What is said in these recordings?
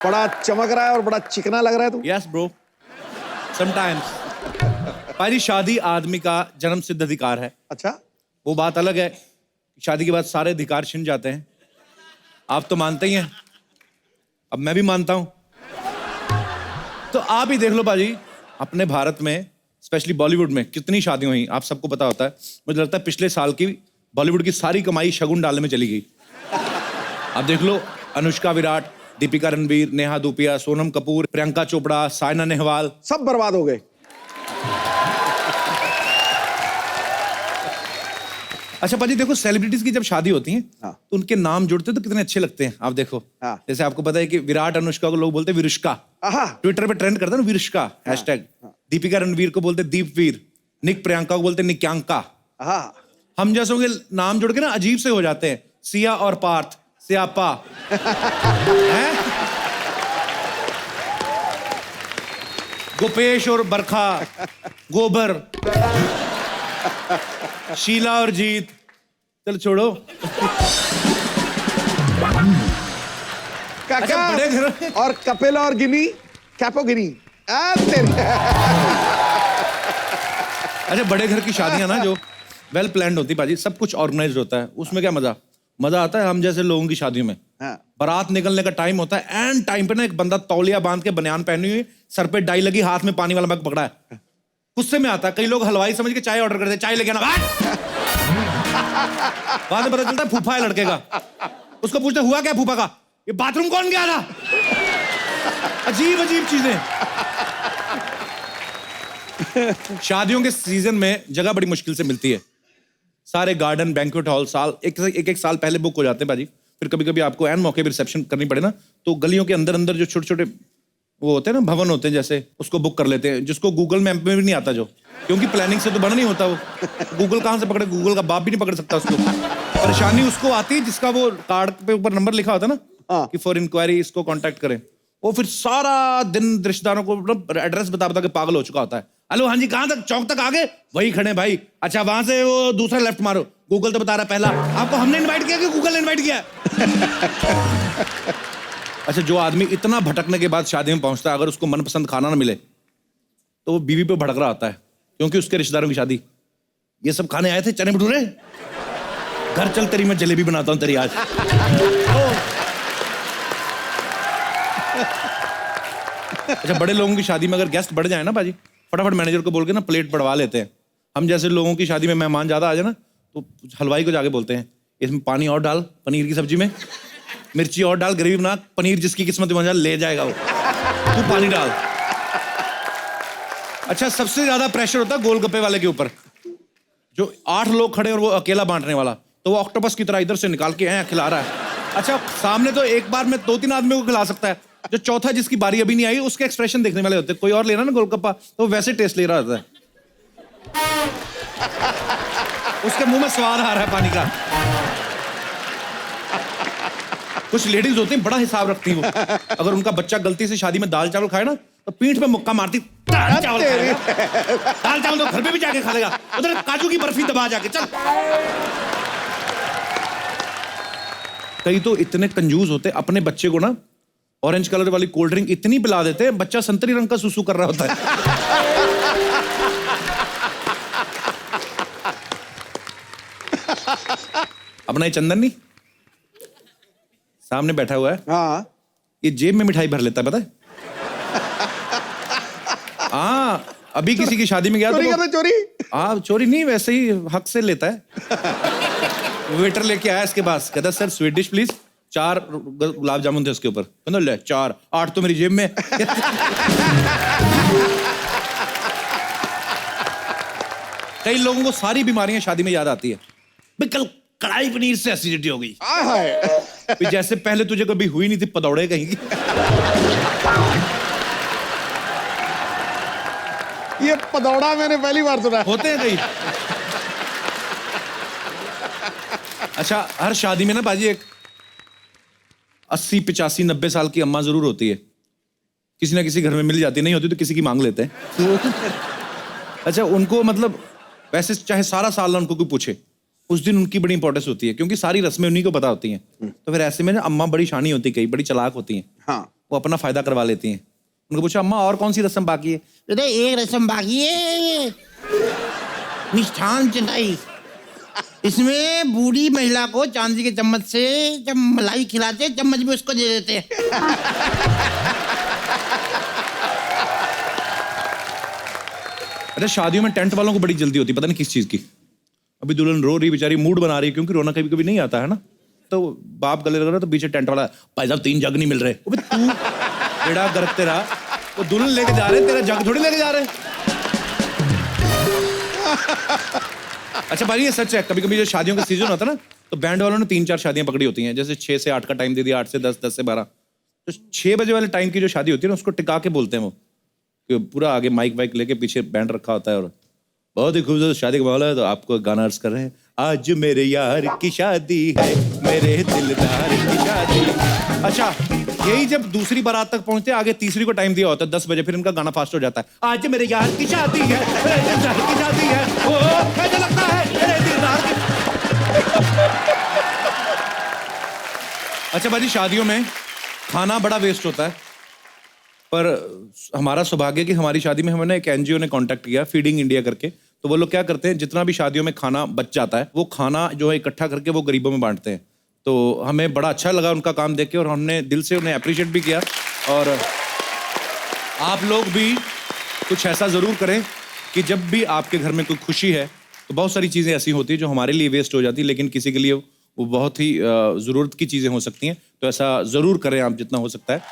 बड़ा चमक रहा है और बड़ा चिकना लग रहा है तू। Yes bro, sometimes. भाई शादी आदमी का जन्म सिद्ध अधिकार है। अच्छा, वो बात अलग है, शादी के बाद सारे अधिकार छिन जाते हैं। आप तो मानते ही हैं, अब मैं भी मानता हूं। तो आप ही देख लो बाजी, अपने भारत में स्पेशली बॉलीवुड में कितनी शादियां हुई, आप सबको पता होता है। मुझे लगता है पिछले साल की बॉलीवुड की सारी कमाई शगुन डालने में चली गई। अब देख लो, अनुष्का विराट, दीपिका रणवीर, नेहा धूपिया, सोनम कपूर, प्रियंका चोपड़ा, साइना नेहवाल, सब बर्बाद हो गए। अच्छा पाजी देखो, सेलिब्रिटीज की जब शादी होती है हाँ। तो उनके नाम जुड़ते हैं तो कितने अच्छे लगते हैं। आप देखो, हाँ। जैसे आपको पता है कि विराट अनुष्का को लोग बोलते हैं विरुष्का, आहा, ट्विटर पे ट्रेंड करता है ना विरुष्का हैशटैग। दीपिका रणवीर को बोलते दीपवीर, निक प्रियंका को बोलते निक्यांका। आहा। हम जैसों के नाम जुड़ के ना अजीब से हो जाते हैं, सिया और पार्थ, सियापा हैं? गोपेश और बरखा, गोबर, शीला और जीत। चल छोड़ो। काका, अच्छा, बड़े घर और कपिल और गिनी, कैपो गिनी। तेरी। अच्छा, बड़े घर की शादियां ना जो वेल प्लान्ड होती बाजी, सब कुछ ऑर्गेनाइज्ड होता है, उसमें क्या मजा आता है। हम जैसे लोगों की शादियों में हाँ। बारात निकलने का टाइम होता है, एंड टाइम पे ना एक बंदा तौलिया बांध के बनियान पहनी हुई, सर पे डाई लगी, हाथ में पानी वाला मग पकड़ा है, गुस्से में आता है। कई लोग हलवाई समझ के चाय ऑर्डर करते हैं, चाय लेके आना। बाद में पता चलता है फूफा है लड़के का। उसको पूछते हुआ क्या फूफा का, ये बाथरूम कौन गया था। अजीब अजीब चीजें। शादियों के सीजन में जगह बड़ी मुश्किल से मिलती है। सारे गार्डन, बैंक्वेट हॉल साल एक साल पहले बुक हो जाते हैं बाजी। फिर कभी कभी आपको एन मौके पे रिसेप्शन करनी पड़े ना, तो गलियों के अंदर अंदर जो छोटे छोटे वो होते हैं ना, भवन होते हैं जैसे, उसको बुक कर लेते हैं, जिसको गूगल मैप में भी नहीं आता, जो क्योंकि प्लानिंग से तो बना नहीं होता वो। गूगल कहाँ से पकड़े, गूगल का बाप भी नहीं पकड़ सकता उसको। परेशानी उसको आती है जिसका वो कार्ड पे ऊपर नंबर लिखा होता है ना कि फॉर इंक्वायरी इसको कांटेक्ट करें। वो फिर सारा दिन रिश्तेदारों को एड्रेस बता के पागल हो चुका होता है। हेलो, हाँ जी, कहाँ तक, चौक तक आगे, वही खड़े भाई। अच्छा, वहां से वो दूसरा लेफ्ट मारो, गूगल तो बता रहा है पहला। आपको हमने इनवाइट किया कि गूगल ने इनवाइट किया? अच्छा, जो आदमी इतना भटकने के बाद शादी में पहुंचता है, अगर उसको मनपसंद खाना ना मिले तो वो बीवी पे भड़क रहा होता है, क्योंकि उसके रिश्तेदारों की शादी। ये सब खाने आए थे चने भटूरे, घर चल तेरी मैं जलेबी बनाता हूं तेरी आज। अच्छा, बड़े लोगों की शादी में अगर गेस्ट बढ़ जाए ना बाजी, फटाफट मैनेजर को बोल के ना प्लेट बढ़वा लेते हैं। हम जैसे लोगों की शादी में मेहमान ज्यादा आ जाए ना, तो हलवाई को जाके बोलते हैं इसमें पानी और डाल, पनीर की सब्जी में मिर्ची और डाल, ग्रेवी बना, पनीर जिसकी किस्मत में ले जाएगा वो, तू पानी डाल। अच्छा, सबसे ज्यादा प्रेशर होता है गोलगप्पे वाले के ऊपर, जो 8 लोग खड़े और वो अकेला बांटने वाला, तो वो ऑक्टोपस की तरह इधर से निकाल के खिला रहा है। अच्छा, सामने तो एक बार में 2-3 आदमियों को खिला सकता है, जो चौथा जिसकी बारी अभी नहीं आई उसके एक्सप्रेशन देखने वाले होते हैं। कोई और लेना ना गोलगप्पा, तो वैसे टेस्ट ले रहा होता है, उसके मुंह में स्वाद आ रहा है पानी का। कुछ लेडीज होती हैं, बड़ा हिसाब रखती हैं वो। अगर उनका बच्चा गलती से शादी में दाल चावल खाए ना, तो पीठ पे मुक्का मारती, दाल चावल खाएगा। दाल चावल तो घर पे भी जाके खा लेगा, उधर काजू की बर्फी दबा जाके चल। कई तो इतने कंजूस होते, अपने बच्चे को ना ऑरेंज कलर वाली कोल्ड ड्रिंक इतनी पिला देते हैं, बच्चा संतरी रंग का सुसु कर रहा होता है। अपना ये चंदन नहीं सामने बैठा हुआ है, हाँ, ये जेब में मिठाई भर लेता है, पता है? हाँ, अभी किसी की शादी में गया चोरी तो करना, चोरी। हाँ, चोरी नहीं, वैसे ही हक से लेता है। वेटर लेके आया इसके पास, कहता sir sweet dish please, 4 gulab jamun थे उसके ऊपर, कहता ले 4, 8 तो मेरी जेब में। कई लोगों को सारी बीमारियां शादी में याद आती है। भाई कल कढ़ाई पनीर से एसिडिटी हो गई। जैसे पहले तुझे कभी हुई नहीं थी, पदौड़े कहीं की। ये पदौड़ा मैंने पहली बार सुना। होते हैं कई। अच्छा, हर शादी में ना बाजी एक 80, 85, 90 साल की अम्मा जरूर होती है, किसी ना किसी घर में मिल जाती, नहीं होती तो किसी की मांग लेते हैं। अच्छा, उनको मतलब वैसे चाहे सारा साल ना उनको कोई पूछे, उस दिन उनकी बड़ी इंपॉर्टेंस होती है, क्योंकि सारी रस्में उन्हीं को पता होती हैं। तो फिर ऐसे में ना अम्मा बड़ी शानी होती, कई बड़ी चालाक होती हैं। हाँ। वो अपना फायदा करवा लेती हैं। उनको पूछा अम्मा और कौन सी रस्म बाकी है? अरे एक रस्म बाकी है, मिष्ठान चटाई। इसमें बूढ़ी महिला को चांदी के चम्मच से जब मलाई खिलाते चम्मच भी उसको दे देते हैं। अरे शादियों में टेंट वालों को बड़ी जल्दी होती है, पता नहीं किस चीज की। अभी दुल्हन रो रही बेचारी, मूड बना रही है, क्योंकि रोना कभी कभी नहीं आता है ना। तो बाप गले लग रहा है तो पीछे टेंट वाला, भाई साहब 3 जग नहीं मिल रहे। अबे तू बेड़ा गर्क तेरा, वो दुल्हन लेके जा रहे हैं, तेरा जग थोड़ी लेके जा रहे हैं। अच्छा भाई ये सच है, कभी कभी जो शादियों का सीजन होता है ना, तो बैंड वालों ने 3-4 शादियां पकड़ी होती हैं। जैसे 6 से 8 का टाइम दे दिया, 8 से 10, 10 से 12। तो 6 बजे वाले टाइम की जो शादी होती है ना, उसको टिका के बोलते हैं वो, कि पूरा आगे माइक वाइक लेके पीछे बैंड रखा होता है और बहुत ही खूबसूरत शादी का माहौल है। तो आपको गाना अर्ज कर रहे हैं, आज मेरे यार की शादी है, मेरे दिलदार की शादी। अच्छा यही जब दूसरी बारात तक पहुंचते, आगे तीसरी को टाइम दिया होता है 10 बजे, फिर इनका गाना फास्ट हो जाता है। आज मेरे यार की शादी है, मेरे दिलदार की शादी है, ओ मुझे लगता है मेरे दिलदार की। अच्छा भाजी शादियों में खाना बड़ा वेस्ट होता है, पर हमारा सौभाग्य कि हमारी शादी में हमें एक एनजीओ ने कांटेक्ट किया, फीडिंग इंडिया करके। तो वो लोग क्या करते हैं, जितना भी शादियों में खाना बच जाता है वो खाना जो है इकट्ठा करके वो गरीबों में बांटते हैं। तो हमें बड़ा अच्छा लगा उनका काम देख के, और हमने दिल से उन्हें अप्रिशिएट भी किया। और आप लोग भी कुछ ऐसा ज़रूर करें कि जब भी आपके घर में कोई खुशी है, तो बहुत सारी चीज़ें ऐसी होती हैं जो हमारे लिए वेस्ट हो जाती है, लेकिन किसी के लिए वो बहुत ही ज़रूरत की चीज़ें हो सकती हैं। तो ऐसा ज़रूर करें आप जितना हो सकता है।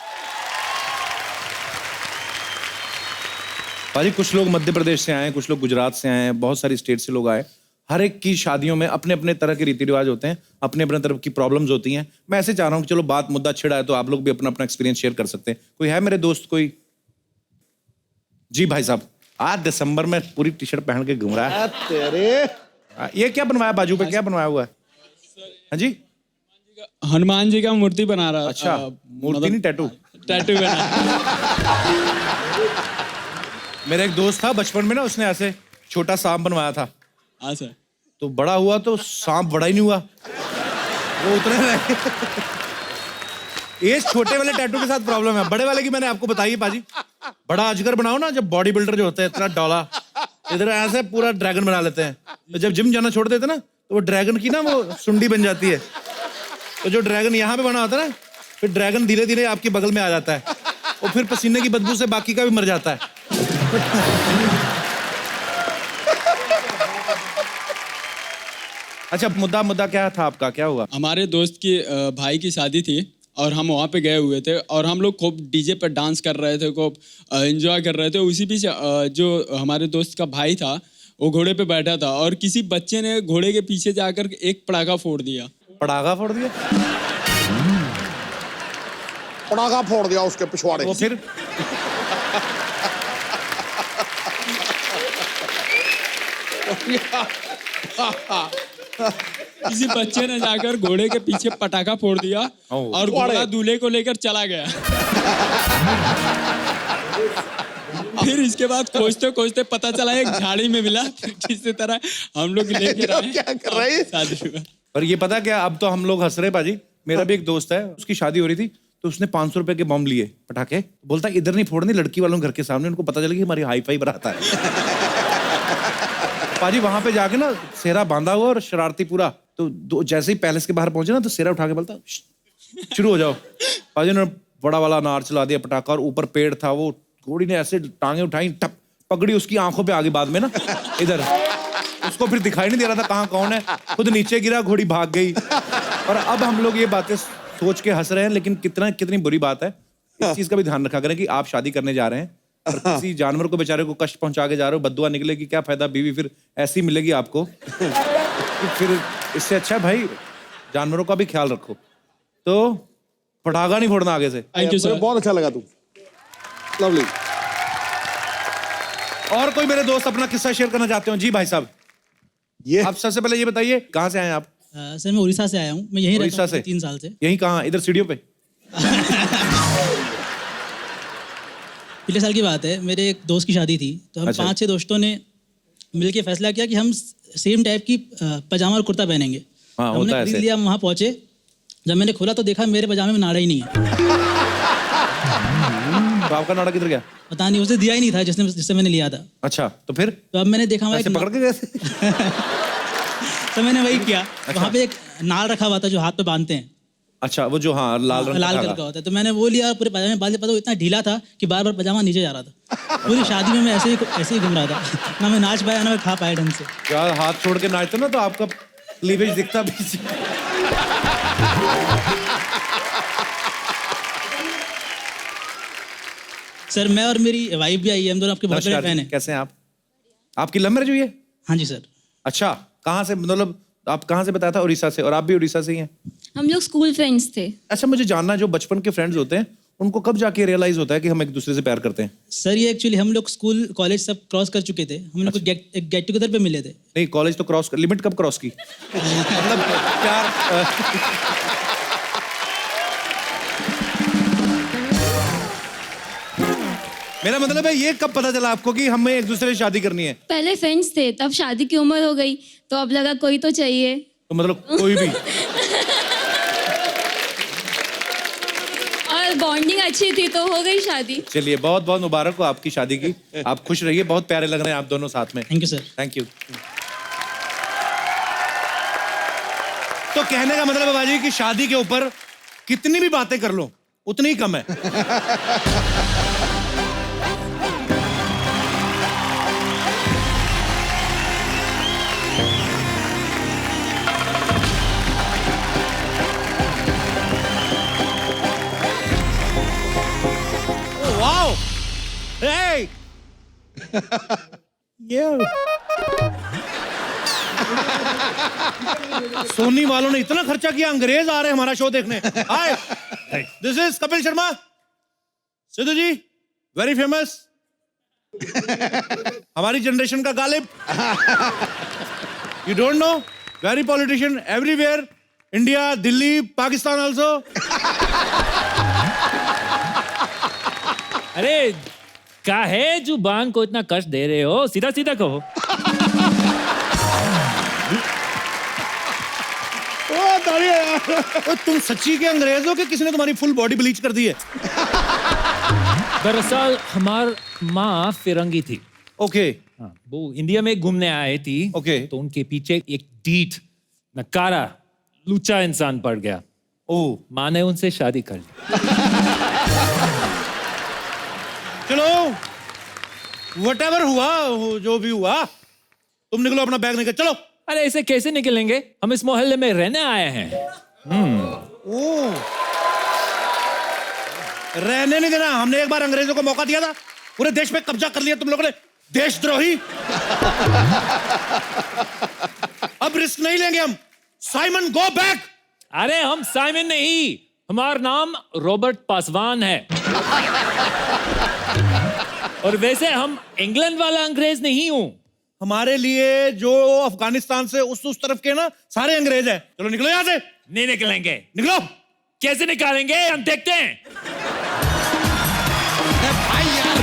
भाजी कुछ लोग मध्य प्रदेश से आए, कुछ लोग गुजरात से आए हैं, बहुत सारी स्टेट से लोग आए। हर एक की शादियों में अपने अपने तरह के रीति रिवाज होते हैं, अपने अपने तरफ की प्रॉब्लम्स होती हैं। मैं ऐसे चाह रहा हूँ कि चलो बात मुद्दा छिड़ा है तो आप लोग भी अपना अपना एक्सपीरियंस शेयर कर सकते हैं। कोई है मेरे दोस्त कोई? जी भाई साहब, आज दिसंबर में पूरी टी शर्ट पहन के घूम रहा है। तेरे ये क्या बनवाया बाजू पे, क्या बनवाया हुआ है? हाँ जी, हनुमान जी का मूर्ति बना रहा। अच्छा मूर्ति नहीं, टैटू। टैटू बना। मेरा एक दोस्त था बचपन में ना, उसने ऐसे छोटा सांप बनवाया था। हाँ सर। तो बड़ा हुआ तो सांप बड़ा ही नहीं हुआ, वो उतने रहे। ये छोटे वाले टैटू के साथ प्रॉब्लम है, बड़े वाले की मैंने आपको बताई है पाजी। बड़ा अजगर बनाओ ना, जब बॉडी बिल्डर जो होते हैं इतना डॉला, इधर ऐसे पूरा ड्रैगन बना लेते हैं। तो जब जिम जाना छोड़ देते ना, तो वो ड्रैगन की ना वो सुंडी बन जाती है। तो जो ड्रैगन यहाँ पे बना होता है ना, फिर ड्रैगन धीरे धीरे आपकी बगल में आ जाता है, और फिर पसीने की बदबू से बाकी का भी मर जाता है। अच्छा मुद्दा क्या था आपका, क्या हुआ? हमारे दोस्त की भाई की शादी थी और हम वहाँ पे गए हुए थे और हम लोग खूब डीजे पर डांस कर रहे थे, खूब एंजॉय कर रहे थे। उसी बीच जो हमारे दोस्त का भाई था वो घोड़े पे बैठा था और किसी बच्चे ने घोड़े के पीछे जाकर एक पटाखा फोड़ दिया। पटाखा फोड़ दिया? पटाखा फोड़ दिया उसके पिछवाड़े। वो फिर किसी बच्चे ने जाकर घोड़े के पीछे पटाखा फोड़ दिया और घोड़ा दूल्हे को लेकर चला गया। फिर इसके बाद खोजते खोजते पता चला एक झाड़ी में मिला, जिस तरह हम लोग लेकर आए। क्या कर रहे हैं? शादी हुआ। और ये पता क्या, अब तो हम लोग हंस रहे पाजी। मेरा भी एक दोस्त है, उसकी शादी हो रही थी, तो उसने 500 रुपए के बम लिए पटाखे। बोलता इधर नहीं फोड़ने, लड़की वालों घर के सामने। उनको पता चला कि हमारी हाई फाई बरात है। पाजी वहां पे जाके ना सेहरा बांधा हुआ और शरारती पूरा। तो जैसे ही पैलेस के बाहर पहुंचे ना, तो सेहरा उठा के बोलता शुरू हो जाओ। पाजी ने बड़ा वाला अनार चला दिया पटाखा, और ऊपर पेड़ था, वो घोड़ी ने ऐसे टांगे उठाई, टप पकड़ी उसकी आंखों पे आगे बाद में ना इधर। उसको फिर दिखाई नहीं दे रहा था कहाँ कौन है, खुद नीचे गिरा, घोड़ी भाग गई। और अब हम लोग ये बातें सोच के हंस रहे हैं, लेकिन कितनी बुरी बात है। इस चीज का भी ध्यान रखा करें कि आप शादी करने जा रहे हैं और किसी जानवर को बेचारे को कष्ट पहुंचा के जा रहे हो, बद्दुआ निकलेगी, क्या फायदा, बीवी फिर ऐसी मिलेगी आपको। फिर इससे अच्छा भाई जानवरों का भी ख्याल रखो। तो पटाखा नहीं फोड़ना आगे से। Thank you sir. बहुत अच्छा लगा तू, लवली। और कोई मेरे दोस्त अपना किस्सा शेयर करना चाहते हो? जी भाई साहब, ये आप सबसे पहले ये बताइए कहाँ से आए आप? सर मैं उड़ीसा से आया हूँ। मैं यहीं रहता उड़ीसा हूँ से? 3 साल से। यहीं कहाँ, इधर सीढ़ियों पे? पिछले साल की बात है, मेरे एक दोस्त की शादी थी, तो हम अच्छा। 5-6 दोस्तों ने मिलके फैसला किया कि हम सेम टाइप की पजामा और कुर्ता पहनेंगे। हाँ, हमने होता है खरीद ऐसे। लिया, हम वहाँ पहुँचे। जब मैंने खोला तो देखा मेरे पजामे में नाड़ा ही नहीं है। तो आपका नोटा किधर गया? पता नहीं, उसे दिया ही नहीं था जिससे मैंने लिया था। अच्छा, तो फिर तो अब मैंने देखा वहाँ ऐसे पकड़ के गए थे? तो मैंने वही किया। वहाँ पे एक नाल रखा हुआ था जो हाथ पे बांधते हैं। अच्छा, वो जो हाँ लाल रंग लाल कलर का होता है। तो मैंने वो लिया और पूरे पजामे में बांध लिया। पता वो इतना ढीला था कि बार बार पजामा नीचे जा रहा था। पूरी शादी में मैं ऐसे ही घूम रहा था। ना मैं नाच पाया ना मैं खा पाया ढंग से। यार हाथ छोड़ के नाचते ना तो आपका क्लीवेज दिखता पीछे। सर मैं और मेरी वाइफ भी आई है, हम दोनों आपके बहुत बड़े फैन हैं। कैसे हैं आप? आपकी लव मैरिज हुई है? हाँ जी सर। अच्छा, कहाँ से, मतलब आप कहाँ से बताया था? उड़ीसा से। और आप भी उड़ीसा से ही हैं? हम लोग स्कूल फ्रेंड्स थे। अच्छा, मुझे जानना है जो बचपन के फ्रेंड्स होते हैं उनको कब जाके रियलाइज होता है कि हम एक दूसरे से प्यार करते हैं? सर ये एक्चुअली हम लोग स्कूल कॉलेज सब क्रॉस कर चुके थे। हम लोग गेट टुगेदर पे मिले थे। नहीं, कॉलेज तो क्रॉस कर, लिमिट कब क्रॉस की? मतलब प्यार मेरा मतलब है ये कब पता चला आपको कि हमें एक दूसरे से शादी करनी है? पहले फ्रेंड्स थे, तब शादी की उम्र हो गई तो अब लगा कोई तो चाहिए। तो मतलब कोई भी? और बॉन्डिंग अच्छी थी तो हो गई शादी। चलिए, बहुत बहुत मुबारक हो आपकी शादी की। आप खुश रहिए, बहुत प्यारे लग रहे हैं आप दोनों साथ में। Thank you sir. Thank you. तो कहने का मतलब है बाजी कि शादी के ऊपर कितनी भी बातें कर लो उतनी ही कम है। वाओ! Hey! सोनी वालों ने इतना खर्चा किया, अंग्रेज आ रहे हैं हमारा शो देखने। Hi, this is Kapil Sharma. Sidhu ji, very famous, हमारी जनरेशन का Ghalib. You don't know, very politician everywhere, India, Delhi, Pakistan also. अरे क्या है जुबान को इतना कष्ट दे रहे हो? सीधा सीधा कहो। तुम सच्ची के अंग्रेज हो कि किसी ने तुम्हारी फुल बॉडी ब्लीच कर दी है? दरअसल हमार माँ फिरंगी थी। ओके। हाँ, वो इंडिया में घूमने आए थी। ओके। तो उनके पीछे एक डीठ नकारा लुच्चा इंसान पड़ गया। ओह, माँ ने उनसे शादी कर ली। चलो व्हाटएवर हुआ, जो भी हुआ, तुम निकलो, अपना बैग निकल चलो। अरे ऐसे कैसे निकलेंगे? हम इस मोहल्ले में रहने आए हैं। ओह, रहने नहीं देना। हमने एक बार अंग्रेजों को मौका दिया था, पूरे देश पे कब्जा कर लिया तुम लोगों ने, देशद्रोही। अब रिस्क नहीं लेंगे हम। Simon, go back. अरे हम साइमन नहीं, हमारा नाम रॉबर्ट पासवान है। और वैसे हम इंग्लैंड वाला अंग्रेज नहीं हूं। हमारे लिए जो अफगानिस्तान से उस तरफ के ना सारे अंग्रेज हैं। चलो निकलो यहां से। नहीं निकलेंगे। निकलो। कैसे निकालेंगे? हम देखते हैं। भाई यार,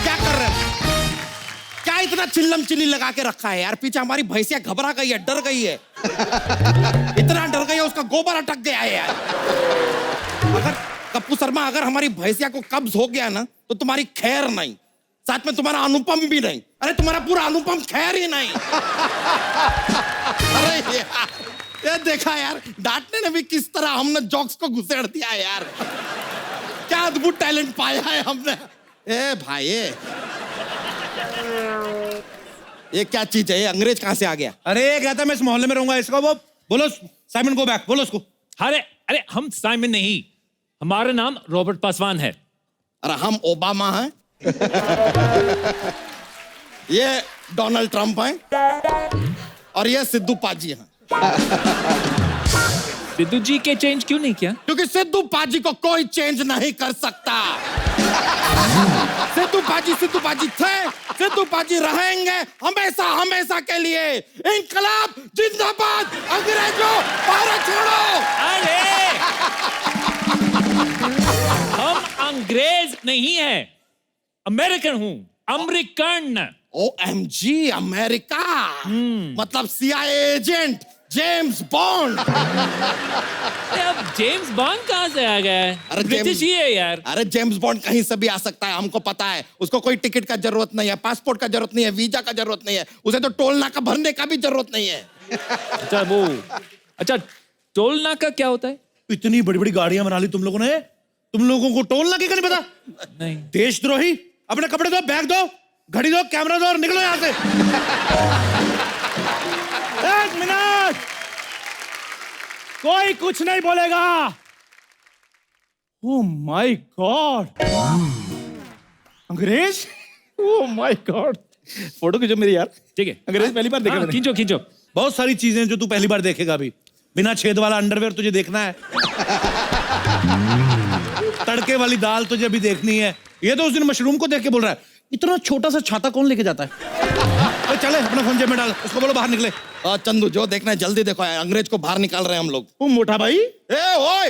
क्या कर रहे हो? क्या इतना चिल्लम चिल्ली लगा के रखा है यार? पीछे हमारी भैंसिया घबरा गई है, डर गई है। इतना डर गई है, उसका गोबर अटक गया है यार। अगर कप्पू शर्मा, अगर हमारी भैंसिया को कब्ज हो गया ना तो तुम्हारी खैर नहीं, साथ में तुम्हारा अनुपम भी नहीं। अरे तुम्हारा पूरा अनुपम खैर ही नहीं। अरे यार, ये देखा यार, डांटने ने भी किस तरह हमने जोक्स को घुसेड़ दिया है यार। क्या अद्भुत टैलेंट पाया है हमने। ए भाई, ये क्या चीज है? ये अंग्रेज कहां से आ गया? अरे कहता है मैं इस मोहल्ले में रहूंगा। इसका वो बोलो, साइमन गो बैक, बोलो उसको। अरे अरे हम साइमन नहीं, हमारा नाम रॉबर्ट पासवान है। अरे हम ओबामा हैं। ये डोनाल्ड ट्रंप हैं और ये सिद्धू पाजी हैं। सिद्धू जी के चेंज क्यों नहीं किया? क्योंकि सिद्धू पाजी को कोई चेंज नहीं कर सकता। सिद्धू पाजी थे, सिद्धू पाजी रहेंगे हमेशा हमेशा के लिए। इंकलाब जिंदाबाद, अंग्रेजों भारत छोड़ो। अरे हम अंग्रेज नहीं हैं, अमेरिकन हूं, अमेरिकन। OMG, America. मतलब CIA एजेंट जेम्स बॉन्ड। अरे अब जेम्स बॉन्ड कहाँ से आ गया है? अरे ब्रिटिश ही है यार। अरे जेम्स बॉन्ड कहीं से भी आ सकता है, हमको पता है। उसको कोई टिकट का जरूरत नहीं है, पासपोर्ट का जरूरत नहीं है, वीजा का जरूरत नहीं है, उसे तो टोल नाका भरने का भी जरूरत नहीं है। अच्छा टोल नाका क्या होता है? इतनी बड़ी बड़ी गाड़ियां बना ली तुम लोगों ने, तुम लोगों को टोल नाके का नहीं पता? नहीं। देशद्रोही, अपने कपड़े दो, बैग दो, घड़ी दो, कैमरा दो और निकलो यहां से। एक मिनट, कोई कुछ नहीं बोलेगा। ओह माय गॉड, अंग्रेज, ओह माय गॉड। फोटो खींचो मेरी यार। ठीक है, अंग्रेज पहली बार देखा मैंने। खींचो खींचो। बहुत सारी चीजें जो तू पहली बार देखेगा अभी। बिना छेद वाला अंडरवेयर तुझे देखना है, तड़के वाली दाल तुझे अभी देखनी है। ये तो उस दिन मशरूम को देख के बोल रहा है, इतना छोटा सा छाता कौन लेके जाता है? तो चले अपना फोन जेब में डाल, उसको बोलो बाहर निकले। चंदू जो देखना है जल्दी देखो, अंग्रेज को बाहर निकाल रहे हैं हम लोग। वो मोटा भाई, ए ओए,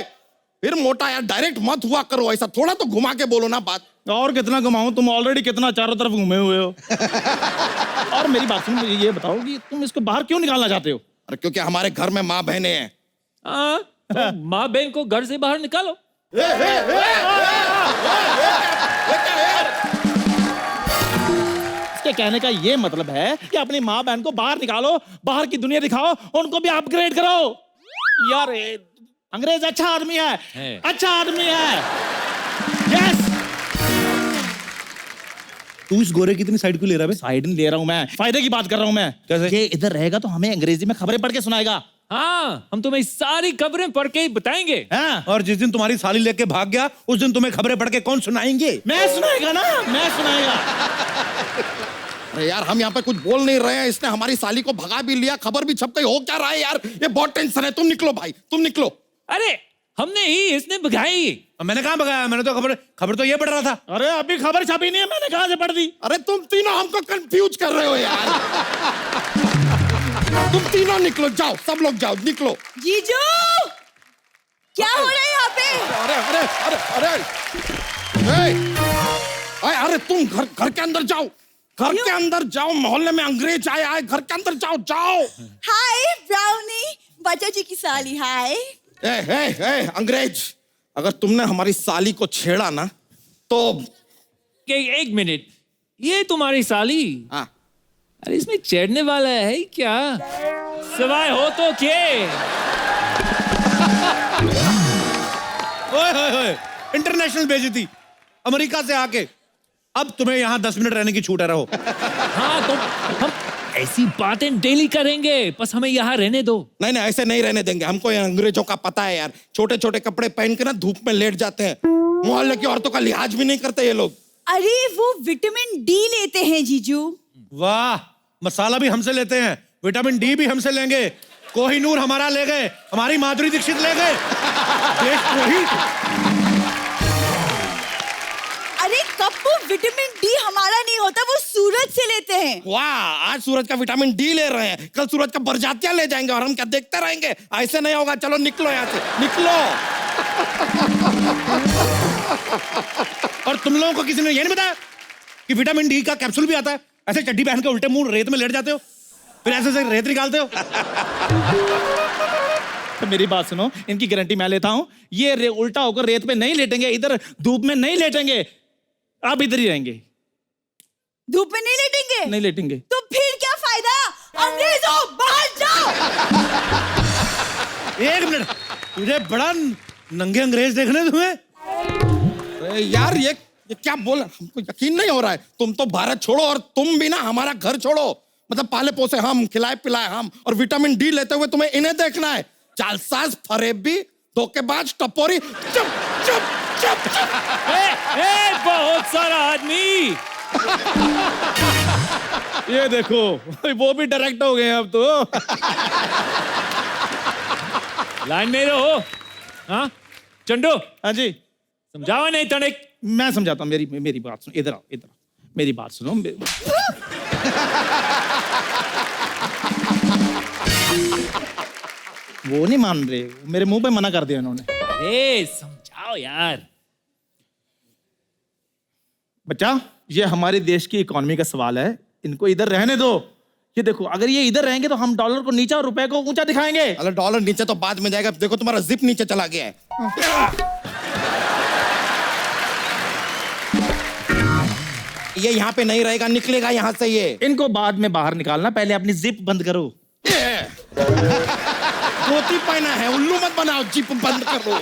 फिर मोटा यार, डायरेक्ट मत हुआ करो ऐसा, थोड़ा तो घुमा के बोलो ना बात। और कितना घुमाऊं, तुम ऑलरेडी कितना चारों तरफ घूमे हुए हो। और मेरी बात सुन, मुझे ये बताओ कि तुम इसको बाहर क्यों निकालना चाहते हो? अरे क्योंकि हमारे घर में माँ बहनें हैं। हाँ, तो माँ बहन को घर से बाहर निकालो। इसके कहने का ये मतलब है कि अपनी माँ बहन को बाहर निकालो, बाहर की दुनिया दिखाओ, उनको भी अपग्रेड करो। यार अंग्रेज अच्छा आदमी है, अच्छा आदमी है। यस, तू इस गोरे की इतनी साइड क्यों ले रहा है? साइड नहीं ले रहा हूं मैं, फायदे की बात कर रहा हूं मैं। कैसे? ये इधर रहेगा तो हमें अंग्रेजी में खबरें पढ़ के सुनाएगा। हाँ, हम तुम्हें सारी खबरें पढ़ के ही बताएंगे। हाँ? और जिस दिन तुम्हारी साली लेके भाग गया, उस दिन तुम्हें खबरें पढ़ के कौन सुनाएंगे? मैं सुनाएगा ना, मैं सुनाएगा। अरे यार हम यहाँ पे कुछ बोल नहीं रहे हैं, इसने हमारी साली को भगा भी लिया, खबर भी छप गई, हो क्या रहा है यार? ये बहुत टेंशन है, तुम निकलो भाई, तुम निकलो। अरे हमने ही, इसने भगाई। मैंने कहाँ भगाया? मैंने तो खबर तो ये पढ़ रहा था। अरे अभी खबर छपी नहीं है, मैंने कहां से पढ़ दी? अरे तुम तीनों हमको कंफ्यूज कर रहे हो यार। तुम तीनों निकलो, जाओ, सब लोग जाओ, निकलो। जीजू, क्या हो रहा है यहाँ पे? अरे अरे अरे अरे अरे तुम घर के अंदर जाओ, घर के अंदर जाओ, मोहल्ले में अंग्रेज आए आए, घर के अंदर जाओ, जाओ। हाय ब्राउनी, बच्चा जी की साली, हाय। अंग्रेज, अगर तुमने हमारी साली को छेड़ा ना तो एक मिनट, ये तुम्हारी साली? हाँ। अरे इसमें चढ़ने वाला है क्या? सवाल हो तो के। ओए, इंटरनेशनल बेइज्जती, अमेरिका से आके। अब तुम्हें यहाँ 10 मिनट रहने की छूट है, रहो। हाँ तो हम ऐसी बातें डेली करेंगे, बस हमें यहाँ रहने दो। नहीं नहीं, ऐसे नहीं रहने देंगे, हमको ये अंग्रेजों का पता है यार। छोटे छोटे कपड़े पहन के ना धूप में लेट जाते हैं, मोहल्ले की औरतों का लिहाज भी नहीं करते ये लोग। अरे वो विटामिन डी लेते हैं जीजू। वाह, मसाला भी हमसे लेते हैं, विटामिन डी भी हमसे लेंगे। कोहिनूर हमारा ले गए, हमारी माधुरी दीक्षित ले गए। देशद्रोही। अरे कप्पू, विटामिन डी हमारा नहीं होता, वो सूरज से लेते हैं। वाह, आज सूरज का विटामिन डी ले रहे हैं, कल सूरज का बरजातियां ले जाएंगे और हम क्या देखते रहेंगे? ऐसे नहीं होगा, चलो निकलो यहाँ से, निकलो। और तुम लोगों को किसी ने ये नहीं बताया कि विटामिन डी का कैप्सूल भी आता है? ऐसे चड्डी पहन के उल्टे मुंह रेत में लेट जाते हो, फिर ऐसे ऐसे रेत निकालते हो। तो मेरी बात सुनो, इनकी गारंटी मैं लेता हूं, ये उल्टा होकर रेत पे नहीं लेटेंगे, इधर धूप में नहीं लेटेंगे, आप इधर ही रहेंगे। धूप में नहीं लेटेंगे? नहीं लेटेंगे। तो फिर क्या फायदा? अंग्रेजों, बाहर जाओ। एक मिनट, तुझे बड़ा नंगे अंग्रेज देखने तुम्हें? अरे यार ये क्या बोल, हमको यकीन नहीं हो रहा है। तुम तो भारत छोड़ो और तुम भी ना हमारा घर छोड़ो, मतलब पाले पोसे हम, खिलाए पिलाए हम, और विटामिन डी लेते हुए तुम्हें इन्हें देखना है। जालसाज, फरेबी, धोखेबाज, टपोरी। चुप चुप चुप चुप। बहुत सारा आदमी। ये देखो, वो भी डायरेक्ट हो गए अब तो। लाइन में रहो। हाँ चंडू, हाँ जी, समझावा नहीं तनिक। मैं समझाता हूँ, मेरी बात सुनो, इधर आओ, इधर आओ, मेरी बात सुनो। वो नहीं मान रहे, मेरे मुंह पे मना कर दिया इन्होंने। अरे समझाओ यार। बच्चा, ये हमारे देश की इकोनॉमी का सवाल है, इनको इधर रहने दो। ये देखो, अगर ये इधर रहेंगे तो हम डॉलर को नीचा और रुपए को ऊंचा दिखाएंगे। अरे डॉलर नीचे तो बाद में जाएगा। देखो तुम्हारा जिप नीचे चला गया है। ये यहाँ पे नहीं रहेगा, निकलेगा यहाँ से ये। इनको बाद में बाहर निकालना, पहले अपनी जिप बंद करो। धोती पहना है, उल्लू मत बनाओ, जिप बंद करो।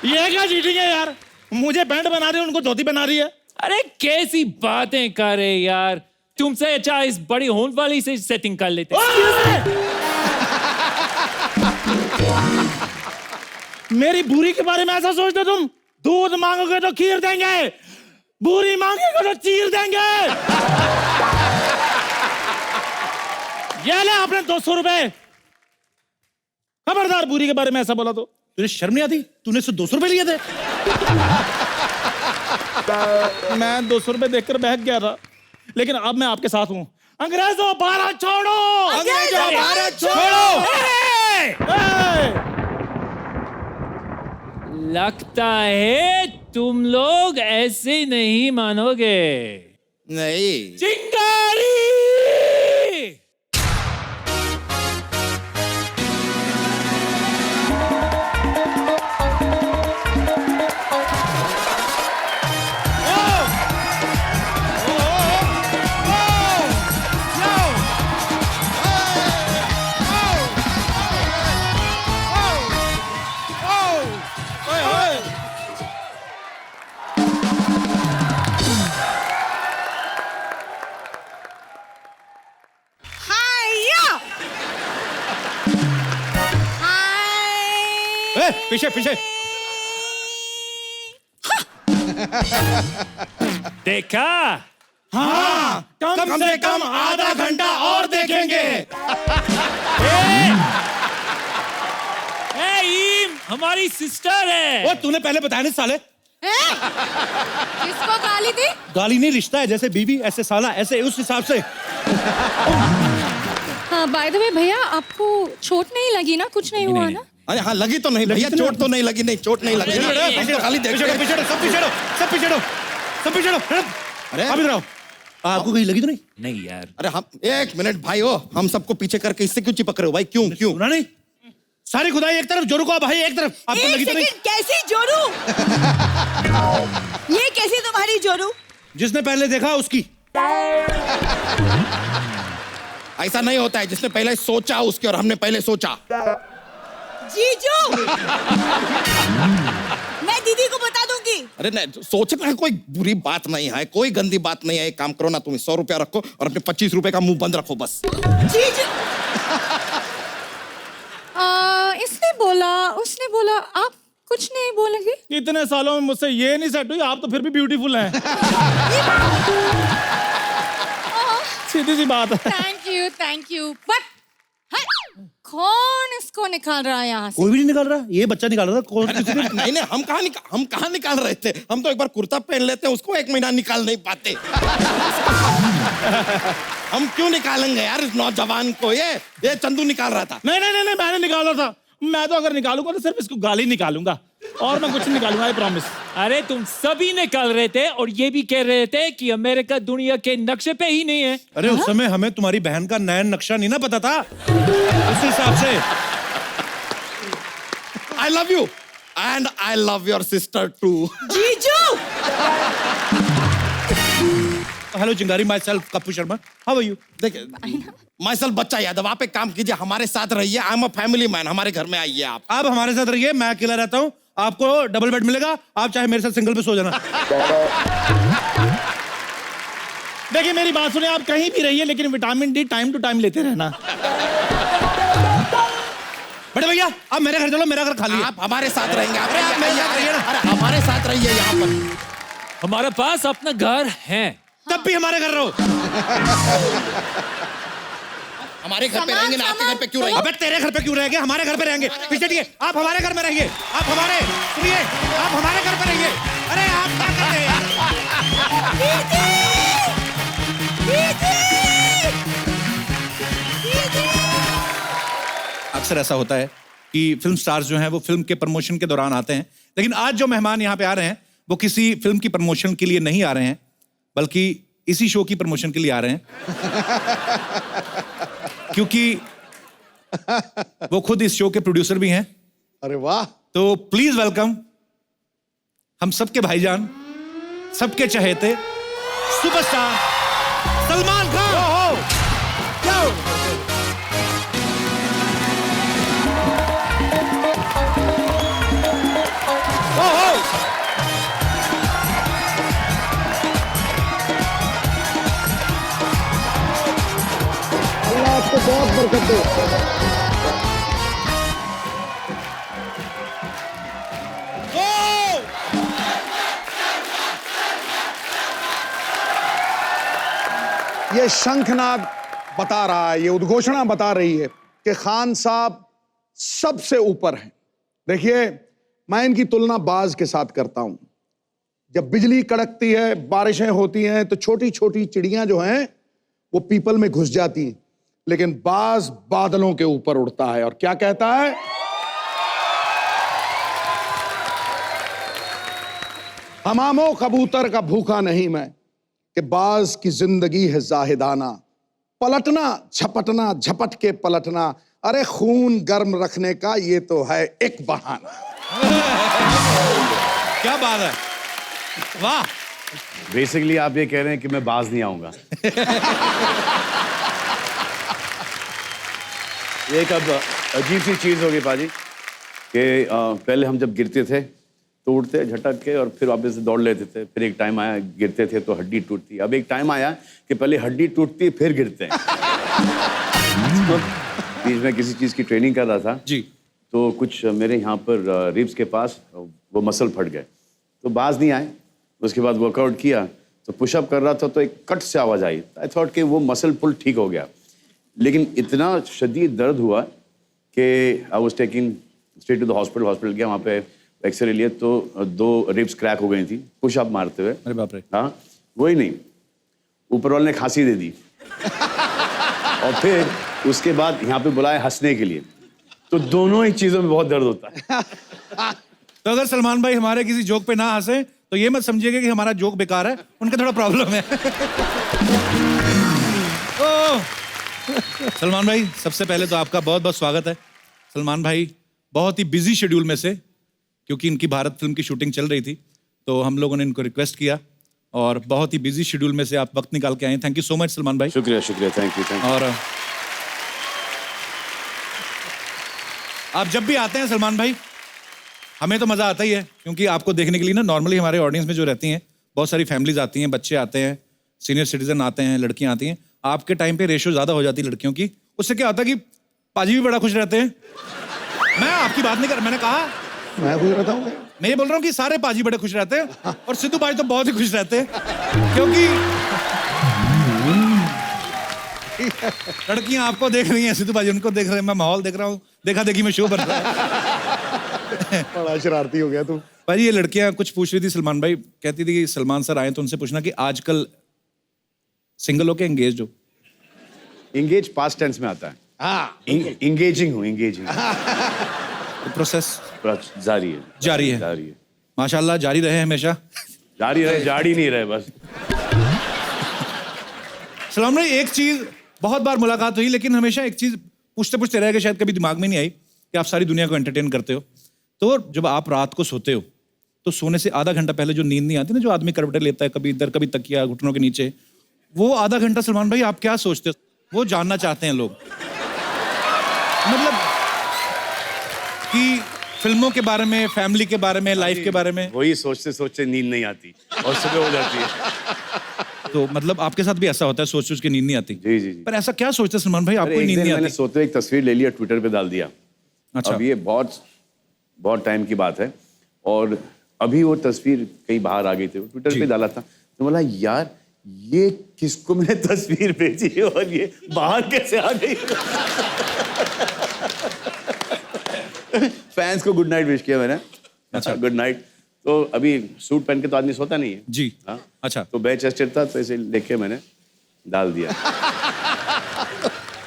ये क्या चीटिंग है यार? मुझे पैंट बना रही है, उनको धोती बना रही है। अरे कैसी बातें कर रहे यार, तुमसे अच्छा इस बड़ी होने वाली से सेटिंग कर लेते। मेरी बूरी के बारे में ऐसा सोचते तुम? दूध मांगोगे तो खीर देंगे, बूरी मांगोगे तो चीर देंगे। ये ले आपने 200 रुपए। खबरदार बूरी के बारे में ऐसा बोला तो। तुझे शर्म नहीं आती? तूने इससे 200 रुपए लिए थे? मैं 200 रुपए देखकर बहक गया था, लेकिन अब मैं आपके साथ हूं। अंग्रेजों भारत छोड़ो! अंग्रेजों भारत छोड़ो! लगता है तुम लोग ऐसे नहीं मानोगे। नहीं। चिंगारी! पीछे पीछे। देखा? हाँ, कम से कम आधा घंटा और देखेंगे। ईम हमारी सिस्टर है। वो तूने पहले बताया नहीं साले। किसको गाली दी? गाली नहीं, रिश्ता है, जैसे बीवी ऐसे साला, ऐसे उस हिसाब से। हाँ बाय द वे भैया, आपको चोट नहीं लगी ना? कुछ नहीं हुआ ना? अरे हाँ, लगी तो नहीं भैया, चोट तो नहीं लगी। नहीं, चोट नहीं लगी। हम तो खाली देख रहे हैं। अरे आप इधर आओ। आपको कहीं लगी तो नहीं? नहीं यार। अरे हम, एक मिनट भाई, हो हम सबको पीछे करके इससे क्यों चिपक रहे हो भाई? क्यों क्यों? सुना नहीं? सारी खुदाई एक तरफ, जोरू को भाई एक तरफ। आपको लगी तो नहीं? कैसी जोरू? ये कैसी तुम्हारी जोरू? जिसने पहले देखा उसकी। ऐसा नहीं होता है, जिसने पहले सोचा उसके, और हमने पहले सोचा। जीजू, मैं दीदी को बता दूंगी। अरे नहीं, सोचना कोई बुरी बात नहीं है, कोई गंदी बात नहीं है। एक काम करो ना, तुम 100 रुपया रखो और अपने 25 रुपए का मुंह बंद रखो बस। जीजू, उसने बोला आप कुछ नहीं बोलेंगे? इतने सालों में मुझसे ये नहीं सेट हुई, आप तो फिर भी ब्यूटीफुल हैं। सीधी सी बात है। थैंक यू बट कौन इसको निकाल रहा है यहाँ से? कोई भी नहीं निकाल रहा, ये बच्चा निकाल रहा था। कौन? नहीं, हम कहाँ निकाल रहे थे? हम तो एक बार कुर्ता पहन लेते हैं, उसको 1 महीना निकाल नहीं पाते। हम क्यों निकालेंगे यार इस नौजवान को? ये चंदू निकाल रहा था। नहीं, मैंने निकाला था। मैं तो अगर निकालूंगा तो सिर्फ इसको गाली निकालूंगा, और मैं कुछ नहीं निकालूंगा, आई प्रॉमिस। अरे तुम सभी निकाल रहे थे और ये भी कह रहे थे कि अमेरिका दुनिया के नक्शे पे ही नहीं है। अरे उस समय हमें तुम्हारी बहन का नया नक्शा नहीं ना पता था, उस हिसाब से। I love you and I love your sister too. जीजू, hello Chingari, myself Kappu Sharma, how are you? देखिए, माइसेल्फ बच्चा यादव, आप एक काम कीजिए, हमारे साथ रहिए। I am a family man, हमारे घर में आइए आप। आप हमारे साथ रहिए, मैं अकेला रहता हूँ, आपको डबल बेड मिलेगा, आप चाहे मेरे साथ सिंगल पे सो जाना। देखिए मेरी बात सुने, आप कहीं भी रहिए, लेकिन vitamin D time to time लेते रहना। बड़े भैया आप मेरे घर चलो, मेरा घर खाली है। आप हमारे साथ रहेंगे। आप मेरे साथ रहिए ना। अरे हमारे साथ रहिए यहाँ पर। हमारे पास अपना घर है। तब भी हमारे घर रहो। हमारे घर पे रहेंगे ना, आपके घर पे क्यों रहेंगे? अबे तेरे घर पे क्यों रहेंगे? हमारे घर पे रहेंगे। पीछे हटिए, आप हमारे घर में रहिए। आप हमारे, सुनिए, आप हमारे घर पे रहिए। अरे आप क्या कर रहे हैं यार? अक्सर ऐसा होता है कि फिल्म स्टार्स जो हैं वो फिल्म के प्रमोशन के दौरान आते हैं, लेकिन आज जो मेहमान यहाँ पे आ रहे हैं वो किसी फिल्म की प्रमोशन के लिए नहीं आ रहे हैं, बल्कि इसी शो की प्रमोशन के लिए आ रहे हैं क्योंकि वो खुद इस शो के प्रोड्यूसर भी हैं। अरे वाह। तो प्लीज वेलकम हम सबके भाईजान, सबके चहेते सुपरस्टार सलमान खान। अल्लाह आपको बहुत बरकत दे। ये शंखनाद बता रहा है, ये उद्घोषणा बता रही है कि खान साहब सबसे ऊपर हैं। देखिए, मैं इनकी तुलना बाज के साथ करता हूं। जब बिजली कड़कती है, बारिशें होती हैं, तो छोटी छोटी चिड़ियां जो हैं वो पीपल में घुस जाती हैं, लेकिन बाज बादलों के ऊपर उड़ता है और क्या कहता है? हमामो कबूतर का भूखा नहीं मैं, कि बाज की जिंदगी है जाहिदाना, पलटना झपटना झपट के पलटना, अरे खून गर्म रखने का ये तो है एक बहाना। क्या बात है, वाह। बेसिकली आप ये कह रहे हैं कि मैं बाज नहीं आऊंगा। ये एक अब अजीब सी चीज होगी पाजी कि पहले हम जब गिरते थे तो उठते झटक के और फिर वापस दौड़ लेते थे, फिर एक टाइम आया गिरते थे तो हड्डी टूटती, अब एक टाइम आया कि पहले हड्डी टूटती फिर गिरते हैं। तो बीच में किसी चीज की ट्रेनिंग कर रहा था जी, तो कुछ मेरे यहाँ पर रिब्स के पास वो मसल फट गए, तो बाज नहीं आए। उसके बाद वर्कआउट किया तो पुशअप कर रहा था तो एक कट से आवाज आई। आई थॉट कि वो मसल पुल ठीक हो गया, लेकिन इतना शदीद दर्द हुआ कि I was taking straight to the hospital. Hospital गया, वहाँ पे एक्सरे लिए तो 2 रिब्स क्रैक हो गई थी पुशअप मारते हुए। अरे बाप रे। हाँ, वही नहीं, ऊपर वाले ने खांसी दे दी और फिर उसके बाद यहाँ पे बुलाया हंसने के लिए, तो दोनों ही चीजों में बहुत दर्द होता है। तो अगर सलमान भाई हमारे किसी जोक पे ना हंसे तो ये मत समझिएगा कि हमारा जोक बेकार है, उनका थोड़ा प्रॉब्लम है। सलमान भाई, सबसे पहले तो आपका बहुत बहुत स्वागत है। सलमान भाई बहुत ही बिजी शेड्यूल में से, क्योंकि इनकी भारत फिल्म की शूटिंग चल रही थी, तो हम लोगों ने इनको रिक्वेस्ट किया और बहुत ही बिजी शेड्यूल में से आप वक्त निकाल के आए। Thank you so much Salman भाई। शुक्रिया शुक्रिया, थैंक यू। और आप जब भी आते हैं सलमान भाई, हमें तो मज़ा आता ही है, क्योंकि आपको देखने के लिए ना नॉर्मली हमारे ऑडियंस में जो रहती हैं बहुत सारी फैमिलीज आती हैं, बच्चे आते हैं, सीनियर सिटीजन आते हैं, लड़कियां आती हैं। आपके टाइम पे रेशो ज़्यादा हो जाती है लड़कियों की, उससे क्या होता है कि पाजी भी बड़ा खुश रहते हैं। मैं आपकी बात नहीं कर, मैंने कहा मैं खुश रहता हूँ। मैं ये बोल रहा हूँ कि सारे पाजी बड़े खुश रहते हैं और सिद्धू भाई तो बहुत ही खुश रहते हैं, क्योंकि लड़कियां आपको देख रही हैं, सिद्धू भाई उनको देख रहे हैं, मैं माहौल देख रहा हूँ, देखा देखी में शो बन रहा है। बड़ा शरारती हो गया तू। भाई ये लड़कियां कुछ पूछ रही थी सलमान भाई, कहती थी कि सलमान सर आए तो उनसे पूछना कि आजकल सिंगल हो के एंगेज हो? एंगेज पास्ट टेंस में आता है। हाँ, एंगेजिंग हूँ, एंगेजिंग प्रोसेस जारी है, जारी है। जारी है, माशाल्लाह जारी रहे हमेशा। जारी रहे, जारी नहीं रहे बस। सलमान भाई एक चीज, बहुत बार मुलाकात हुई, लेकिन हमेशा एक चीज पूछते पूछते रह गए, शायद कभी दिमाग में नहीं आई कि आप सारी दुनिया को एंटरटेन करते हो। तो जब आप रात को सोते हो तो सोने से आधा घंटा पहले जो नींद नहीं आती ना, जो आदमी करवटें लेता है, कभी इधर कभी तकिया घुटनों के नीचे, वो आधा घंटा सलमान भाई आप क्या सोचते हो? वो जानना चाहते हैं लोग, मतलब कि फिल्मों के बारे में, फैमिली के बारे में, लाइफ के बारे में। वही सोचते सोचते नींद नहीं आती और सुबह हो जाती है। तो मतलब आपके साथ भी ऐसा होता है, सोच सोच के नींद नहीं आती? जी जी जी। पर ऐसा क्या सोचते हैं सलमान भाई, आपको नींद नहीं मैंने आती? सोते एक तस्वीर ले लिया, ट्विटर पे डाल दिया। अच्छा। अब ये बहुत टाइम की बात है, और अभी वो तस्वीर कहीं बाहर आ गई थी, ट्विटर पे डाला था, तो बोला यार ये किसको मैंने तस्वीर भेजी है और ये बाहर कैसे आ गई। फैंस को गुड नाइट विश किया मैंने। अच्छा, गुड नाइट। तो अभी सूट पहन के तो आदमी सोता नहीं है जी। हाँ, अच्छा। तो बैच चेस्टेड था, तो इसे लेके मैंने डाल दिया।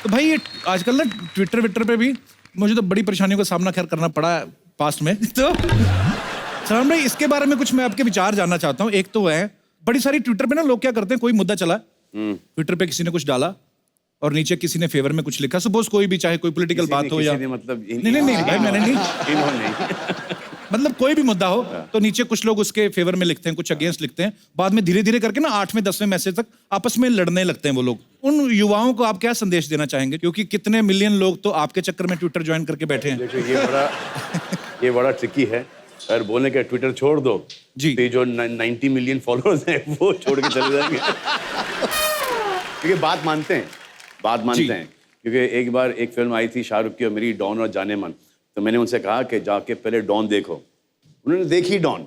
तो भाई ये आजकल ना ट्विटर विटर पे भी मुझे तो बड़ी परेशानियों का सामना खैर करना पड़ा पास्ट में। तो सलमान भाई इसके बारे में कुछ मैं आपके विचार जानना चाहता हूँ। एक तो है बड़ी सारी ट्विटर पे ना लोग क्या करते हैं, कोई मुद्दा चला ट्विटर पे, किसी ने कुछ डाला और नीचे किसी ने फेवर में कुछ लिखा, सपोज कोई भी, चाहे कोई पॉलिटिकल बात हो या मतलब नहीं भाई मैंने नहीं, इन्होंने मतलब कोई भी मुद्दा हो तो नीचे कुछ लोग उसके फेवर में लिखते हैं, कुछ अगेंस्ट लिखते हैं, बाद में धीरे धीरे करके ना 8वें 10वें मैसेज तक आपस में लड़ने लगते हैं वो लोग। उन युवाओं को आप क्या संदेश देना चाहेंगे, क्योंकि कितने मिलियन लोग तो आपके चक्कर में ट्विटर ज्वाइन करके बैठे हैं। देखो ये बड़ा ट्रिकी है। अगर बोलने का ट्विटर छोड़ दो जी, तो जो 90 मिलियन फॉलोअर्स हैं वो छोड़ के चले जाएंगे। क्योंकि बात मानते हैं क्योंकि एक बार एक फिल्म आई थी शाहरुख की और मेरी, डॉन और जाने मन, तो मैंने उनसे कहा कि जाके पहले डॉन देखो, उन्होंने देखी डॉन।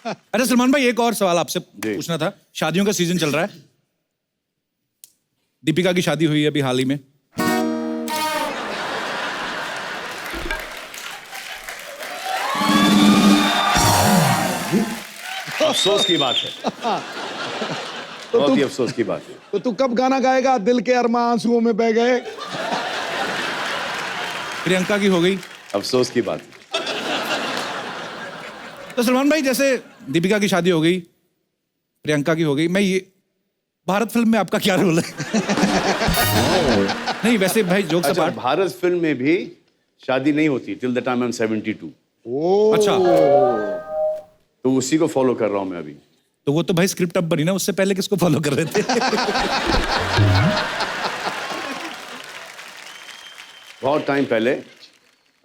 अच्छा सलमान भाई, एक और सवाल आपसे पूछना था। शादियों का सीजन चल रहा है, दीपिका की शादी हुई है अभी हाल ही में, अफसोस की बात है, बहुत ही अफसोस की बात है। तो तू कब गाना गाएगा, दिल के अरमा आंसुओं में बह गए? प्रियंका की हो गई, अफसोस की बात है। तो सलमान भाई जैसे दीपिका की शादी हो गई, प्रियंका की हो गई, मैं ये भारत फिल्म में आपका क्या रोल है? नहीं वैसे भाई जोक अच्छा, भारत फिल्म में भी शादी नहीं होती till the time I am 72। अच्छा, तो उसी को फॉलो कर रहा हूं मैं अभी। तो वो तो भाई स्क्रिप्ट अब बनी ना, उससे पहले किसको फॉलो कर रहे थे? बहुत टाइम पहले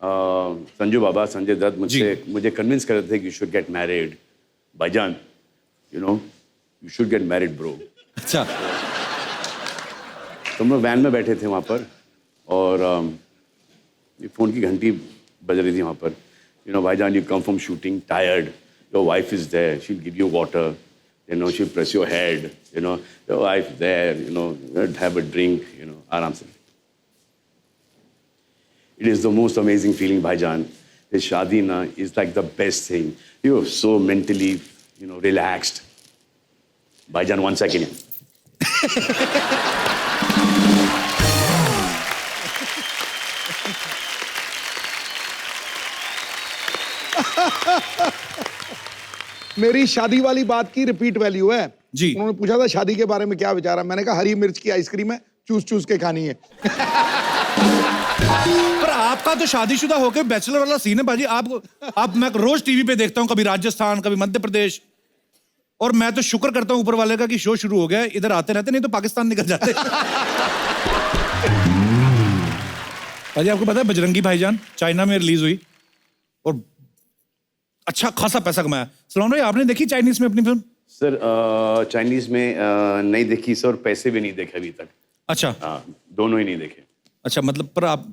संजू बाबा, संजय दत्त मुझे कन्विंस कर रहे थे कि यू शुड गेट मैरिड भाईजान, you know you should get married bro. अच्छा, तो हम लोग वैन में बैठे थे वहाँ पर और फोन की घंटी बज रही थी वहाँ पर। यू नो भाईजान, you come from shooting tired, your wife is there, she will give you water, you know she will press your head, you know your wife there, you know have a drink, you know आराम से। It is the most amazing feeling, Bhaijan. This shaadi na is like the best thing. You're so mentally, you know, relaxed. Bhaijan, 1 second. मेरी शादी वाली बात की repeat value है जी। उन्होंने पूछा था शादी के बारे में क्या विचार है, मैंने कहा हरी मिर्च की आइसक्रीम है, चूस चूस के खानी है। पर आपका तो शादीशुदा होकर बैचलर वाला सीन है बाजी। आप मैं रोज टीवी पे देखता हूँ, कभी राजस्थान कभी मध्य प्रदेश, और मैं तो शुक्र करता हूँ ऊपर वाले का कि शो शुरू हो गया है, इधर आते रहते, नहीं तो पाकिस्तान निकल जाते। बाजी आपको पता है बजरंगी भाईजान चाइना में रिलीज हुई और अच्छा खासा पैसा कमाया। सलमान भाई आपने देखी चाइनीज में अपनी फिल्म? सर चाइनीज में नहीं देखी सर, पैसे भी नहीं देखे अभी तक। अच्छा, दोनों ही नहीं देखे। अच्छा, मतलब पर आप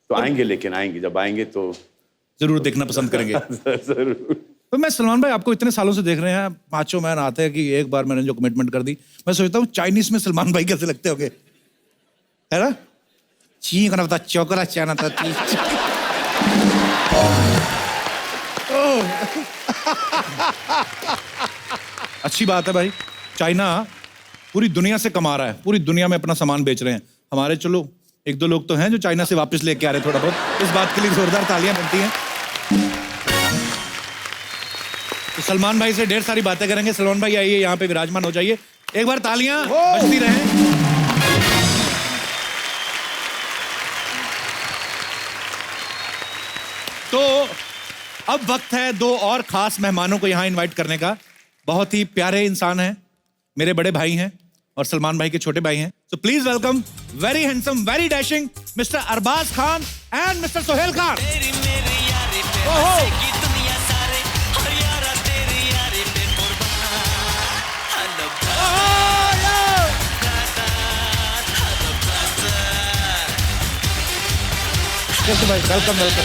तो आएंगे, लेकिन आएंगे, जब आएंगे तो जरूर देखना पसंद करेंगे। जरूर। तो मैं सलमान भाई आपको इतने सालों से देख रहे हैं, पांचों मैन आते हैं कि एक बार मैंने जो कमिटमेंट कर दी, मैं सोचता हूँ चाइनीज में सलमान भाई कैसे लगते होंगे, है ना? ची करना पता, चौकरा चाना था। अच्छी बात है भाई, चाइना पूरी दुनिया से कमा रहा है, पूरी दुनिया में अपना सामान बेच रहे हैं। हमारे चलो एक दो लोग तो हैं जो चाइना से वापस लेके आ रहे हैं थोड़ा बहुत, इस बात के लिए जोरदार तालियां बनती हैं। तो सलमान भाई से ढेर सारी बातें करेंगे। सलमान भाई आइए यहाँ पे विराजमान हो जाइए, एक बार तालियां बजती रहें। तो अब वक्त है दो और खास मेहमानों को यहाँ इनवाइट करने का। बहुत ही प्यारे इंसान हैं, मेरे बड़े भाई हैं और सलमान भाई के छोटे भाई हैं। So please welcome very handsome, very dashing mister Arbaaz Khan and mister Sohail Khan. भाई वेलकम वेलकम।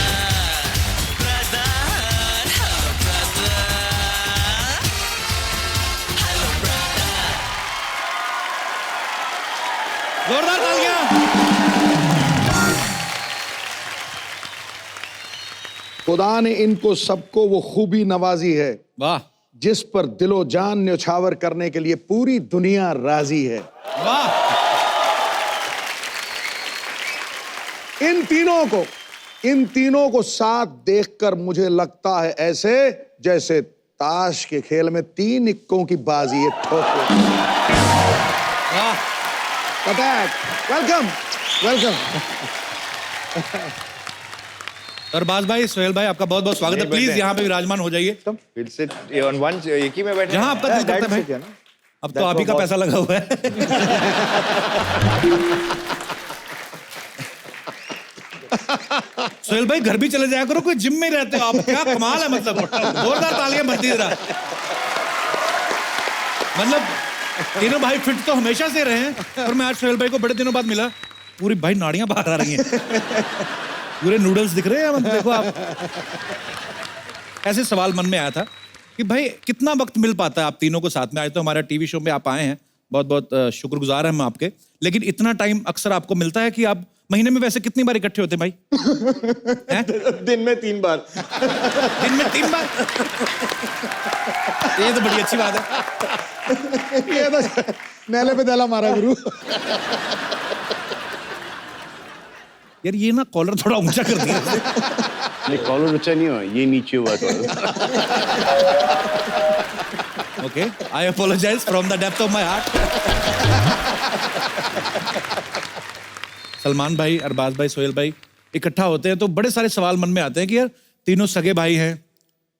जोरदार तालियां। खुदा ने इनको सबको वो खूबी नवाजी है, वाह, जिस पर दिलो जान न्यौछावर करने के लिए पूरी दुनिया राजी है। वाह। इन तीनों को साथ देखकर मुझे लगता है ऐसे जैसे ताश के खेल में 3 इक्कों की बाजी है। ठोको। वेलकम। अरबाज भाई, सोहेल भाई, आपका बहुत बहुत स्वागत है। प्लीज यहाँ पे विराजमान हो जाइए। एक ही में बैठे। जहाँ आपका दिल करता है भाई। अब तो आप ही का पैसा लगा हुआ है। सोहेल भाई, घर भी चले जाया करो, कोई जिम में रहते हो आप, क्या कमाल है। मतलब जोरदार तालियां बनती जरा। मतलब तीनों भाई फिट तो हमेशा से रहे हैं, पर मैं आज सोहेल भाई को बड़े दिनों बाद मिला, पूरी भाई नाड़ियां बाहर आ रही हैं, पूरे नूडल्स दिख रहे हैं। मतलब देखो आप, ऐसे सवाल मन में आया था कि भाई कितना वक्त मिल पाता है आप तीनों को साथ में। आज तो हमारा टीवी शो में आप आए हैं, बहुत बहुत शुक्रगुजार हैं हम आपके, लेकिन इतना टाइम अक्सर आपको मिलता है कि आप महीने में वैसे कितनी बार इकट्ठे होते हैं भाई? दिन में 3 बार। दिन में 3 बार? ये तो बड़ी अच्छी बात है। ये तो नेले पे दला मारा गुरु। यार ये ना कॉलर थोड़ा ऊंचा कर दिया। नहीं, कॉलर ऊंचा नहीं हुआ, ये नीचे हुआ थोड़ा। Okay, I apologise from the depth of my heart. Salman भाई, अरबाज भाई, सोहेल भाई इकट्ठा होते हैं तो बड़े सारे सवाल मन में आते हैं कि यार तीनों सगे भाई हैं,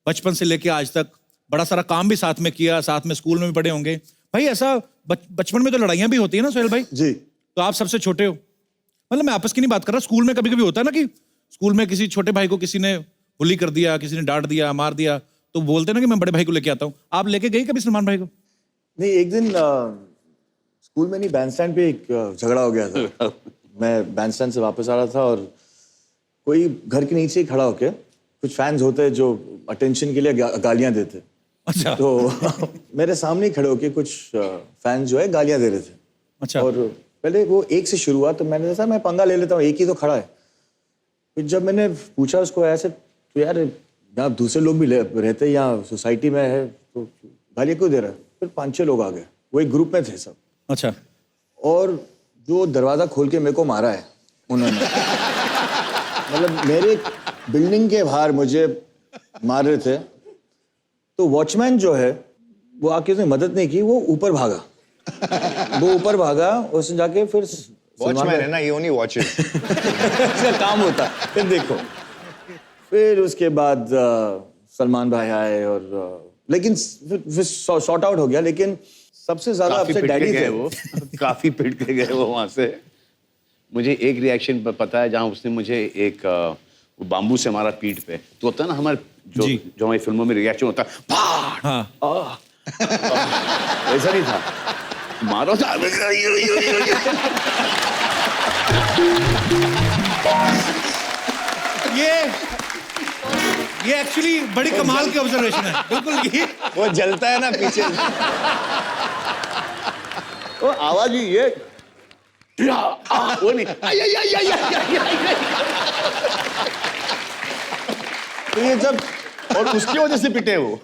बचपन से लेके आज तक बड़ा सारा काम भी साथ में किया, साथ में स्कूल में भी पढ़े होंगे भाई। ऐसा बचपन में तो लड़ाइयां भी होती है ना सोहेल भाई? जी। तो आप सबसे छोटे हो, मतलब मैं आपस की नहीं बात कर रहा, स्कूल में कभी कभी होता है ना कि स्कूल में किसी छोटे भाई को किसी ने बुली कर दिया, किसी ने डांट दिया, मार दिया, तो बोलते ना कि मैं बड़े भाई को लेके आता हूँ। आप लेके गई कभी सलमान भाई को? नहीं, एक दिन स्कूल में नहीं, बैंडस्टैंड पे एक झगड़ा हो गया था। मैं बैंडस्टैंड से वापस आ रहा था और कोई घर के नीचे ही खड़ा होके, कुछ फैंस होते हैं जो अटेंशन के लिए गालियां देते। अच्छा। तो मेरे सामने ही खड़े होके कुछ फैंस जो है गालियां दे रहे थे। अच्छा। और पहले वो एक से शुरू हुआ, तो मैंने सोचा मैं पंगा ले लेता हूँ, एक ही तो खड़ा है। फिर जब मैंने पूछा उसको ऐसे, तो यार यहाँ दूसरे लोग भी रहते हैं, यहाँ सोसाइटी में है, तो गालियाँ क्यों दे रहा है? फिर 5-6 लोग आ गए, वो एक ग्रुप में थे सब। अच्छा। और जो दरवाजा खोल के मेरे को मारा है उन्होंने, मतलब मेरे बिल्डिंग के बाहर मुझे मार रहे थे, तो वॉचमैन जो है वो आके उसने मदद नहीं की, वो ऊपर भागा। उसने जाके फिर वॉचमैन है ना, ये ओनली वॉचेस। उसका काम होता है। फिर देखो, फिर उसके बाद सलमान भाई आए और लेकिन फिर सॉर्ट आउट हो गया, लेकिन सबसे ज्यादा अपसेट डैडी थे। वो काफी पिट के गए वो वहां से। मुझे एक रिएक्शन पता है, जहां उसने मुझे एक वो बाम्बू से मारा पीठ पे, तो होता है ना हमारे जो हमारी फिल्मों में रिएक्शन होता है, हाँ। ऐसा नहीं था, मारो था। ये एक्चुअली बड़ी कमाल की ऑब्जर्वेशन है। बिल्कुल ये वो जलता है ना पीछे, वो आवाज ही ये वो नहीं, तो ये जब, और उसकी वजह से पिटे वो।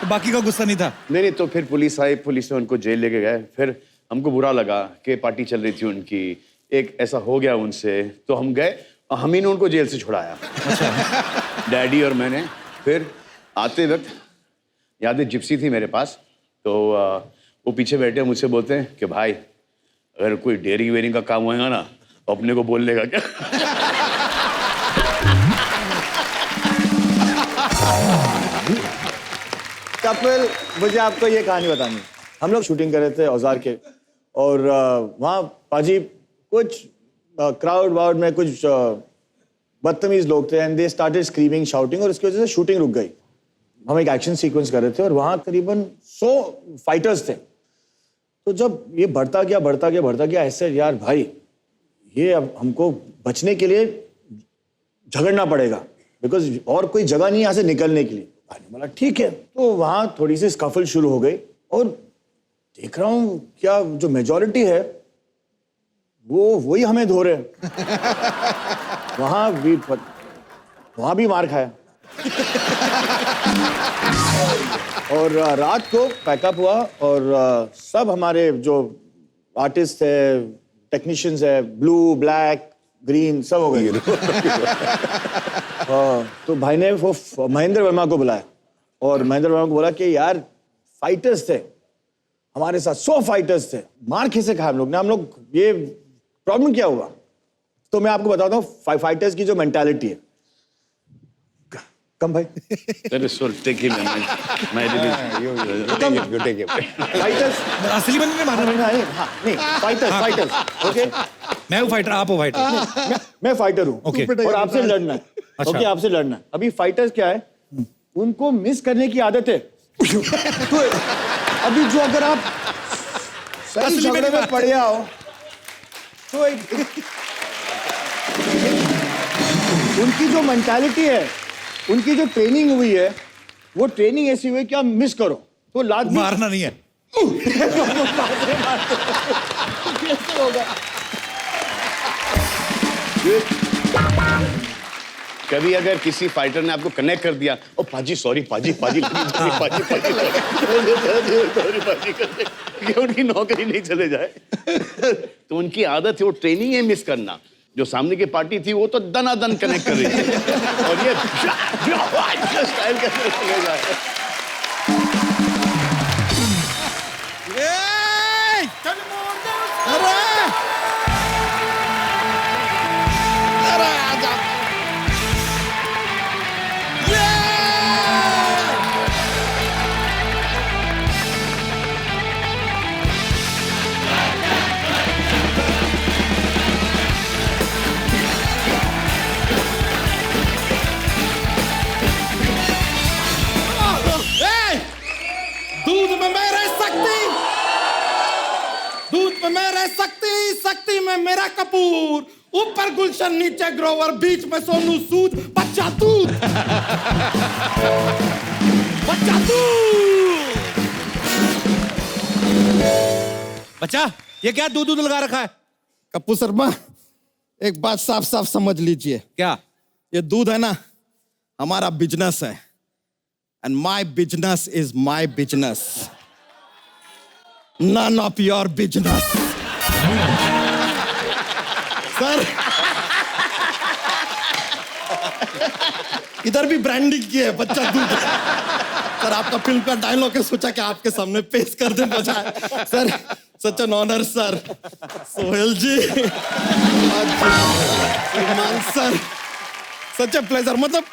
तो बाकी का गुस्सा नहीं था? नहीं, तो फिर पुलिस आई, पुलिस ने उनको जेल लेके गए। फिर हमको बुरा लगा कि पार्टी चल रही थी उनकी, एक ऐसा हो गया उनसे, तो हम गए, हम ही ने उनको जेल से छुड़ाया। डैडी और मैंने। फिर आते वक्त याद है, जिप्सी थी मेरे पास, तो वो पीछे बैठे मुझसे बोलते हैं कि भाई अगर कोई डेयरिंग वेयरिंग का काम होएगा ना, तो अपने को बोल लेगा क्या? कपिल, मुझे आपको ये कहानी बतानी। हम लोग शूटिंग कर रहे थे औजार के, और वहाँ पाजी कुछ क्राउड वाउड में कुछ बदतमीज लोग थे, and they started screaming, shouting, और इसकी वजह से शूटिंग रुक गई। हम एक एक्शन सीक्वेंस कर रहे थे और वहाँ करीबन 100 फाइटर्स थे। तो जब ये बढ़ता गया, ऐसे यार भाई ये अब हमको बचने के लिए झगड़ना पड़ेगा, बिकॉज और कोई जगह नहीं यहाँ से निकलने के लिए। बोला ठीक है। तो वहाँ थोड़ी सी स्कफल शुरू हो गई, और देख रहा हूँ क्या जो मेजॉरिटी है वो वही हमें धो रहे हैं। वहाँ भी मार खाया। और रात को पैकअप हुआ, और सब हमारे जो आर्टिस्ट थे, टेक्नीशियंस है, ब्लू, ब्लैक, ग्रीन, सब हो गए। तो भाई ने वो महेंद्र वर्मा को बुलाया और महेंद्र वर्मा को बोला कि यार फाइटर्स थे हमारे साथ, 100 फाइटर्स थे, मार कैसे खाया हम लोग ने, हम लोग ये प्रॉब्लम क्या हुआ? तो मैं आपको बताता हूँ फाइटर्स की जो मेंटालिटी है। कम भाई take him You take it. Fighters असली बंदे ने मारा भाई। नहीं फाइटर्स ओके। मैं हूँ फाइटर, आप हो फाइटर। मैं फाइटर हूँ Okay. और आपसे लड़ना है। अच्छा। ओके आपसे लड़ना है। अभी फाइटर्स क्या है, उनको मिस करने की आदत है। तो अभी जो अगर आप सही असली में झगड़े नहीं में पड़ जाओ तो उनकी जो मेंटालिटी है, उनकी जो ट्रेनिंग हुई है, वो ट्रेनिंग ऐसी हुई है कि आप मिस करो तो लाजमी मारना नहीं है। कभी अगर किसी फाइटर ने आपको कनेक्ट कर दिया, ओ पाजी सॉरी पाजी पाजी पाजी पाजी कि उनकी नौकरी नहीं चले जाए। तो उनकी आदत है, वो ट्रेनिंग है मिस करना। जो सामने की पार्टी थी वो तो दनादन कनेक्ट कर रही थी और ये स्टाइल कैसे चले जाए। दूध में मेरे शक्ति, दूध में मेरे शक्ति, शक्ति में मेरा कपूर, ऊपर गुलशन नीचे ग्रोवर, बीच में सोनू सूद, बच्चा दूध, बच्चा दूध। बच्चा ये क्या दूध लगा रखा है? कप्पू शर्मा, एक बात साफ साफ समझ लीजिए। क्या? ये दूध है ना, हमारा बिजनेस है, and my business is my business, none of your business. Sir इधर भी ब्रांडिंग की है, बच्चा दूध। सर आपका फिल्म का डायलॉग है, सोचा कि आपके सामने पेश कर दे बजाय। Sir such an honour sir, Sohail ji, sir such a pleasure. मतलब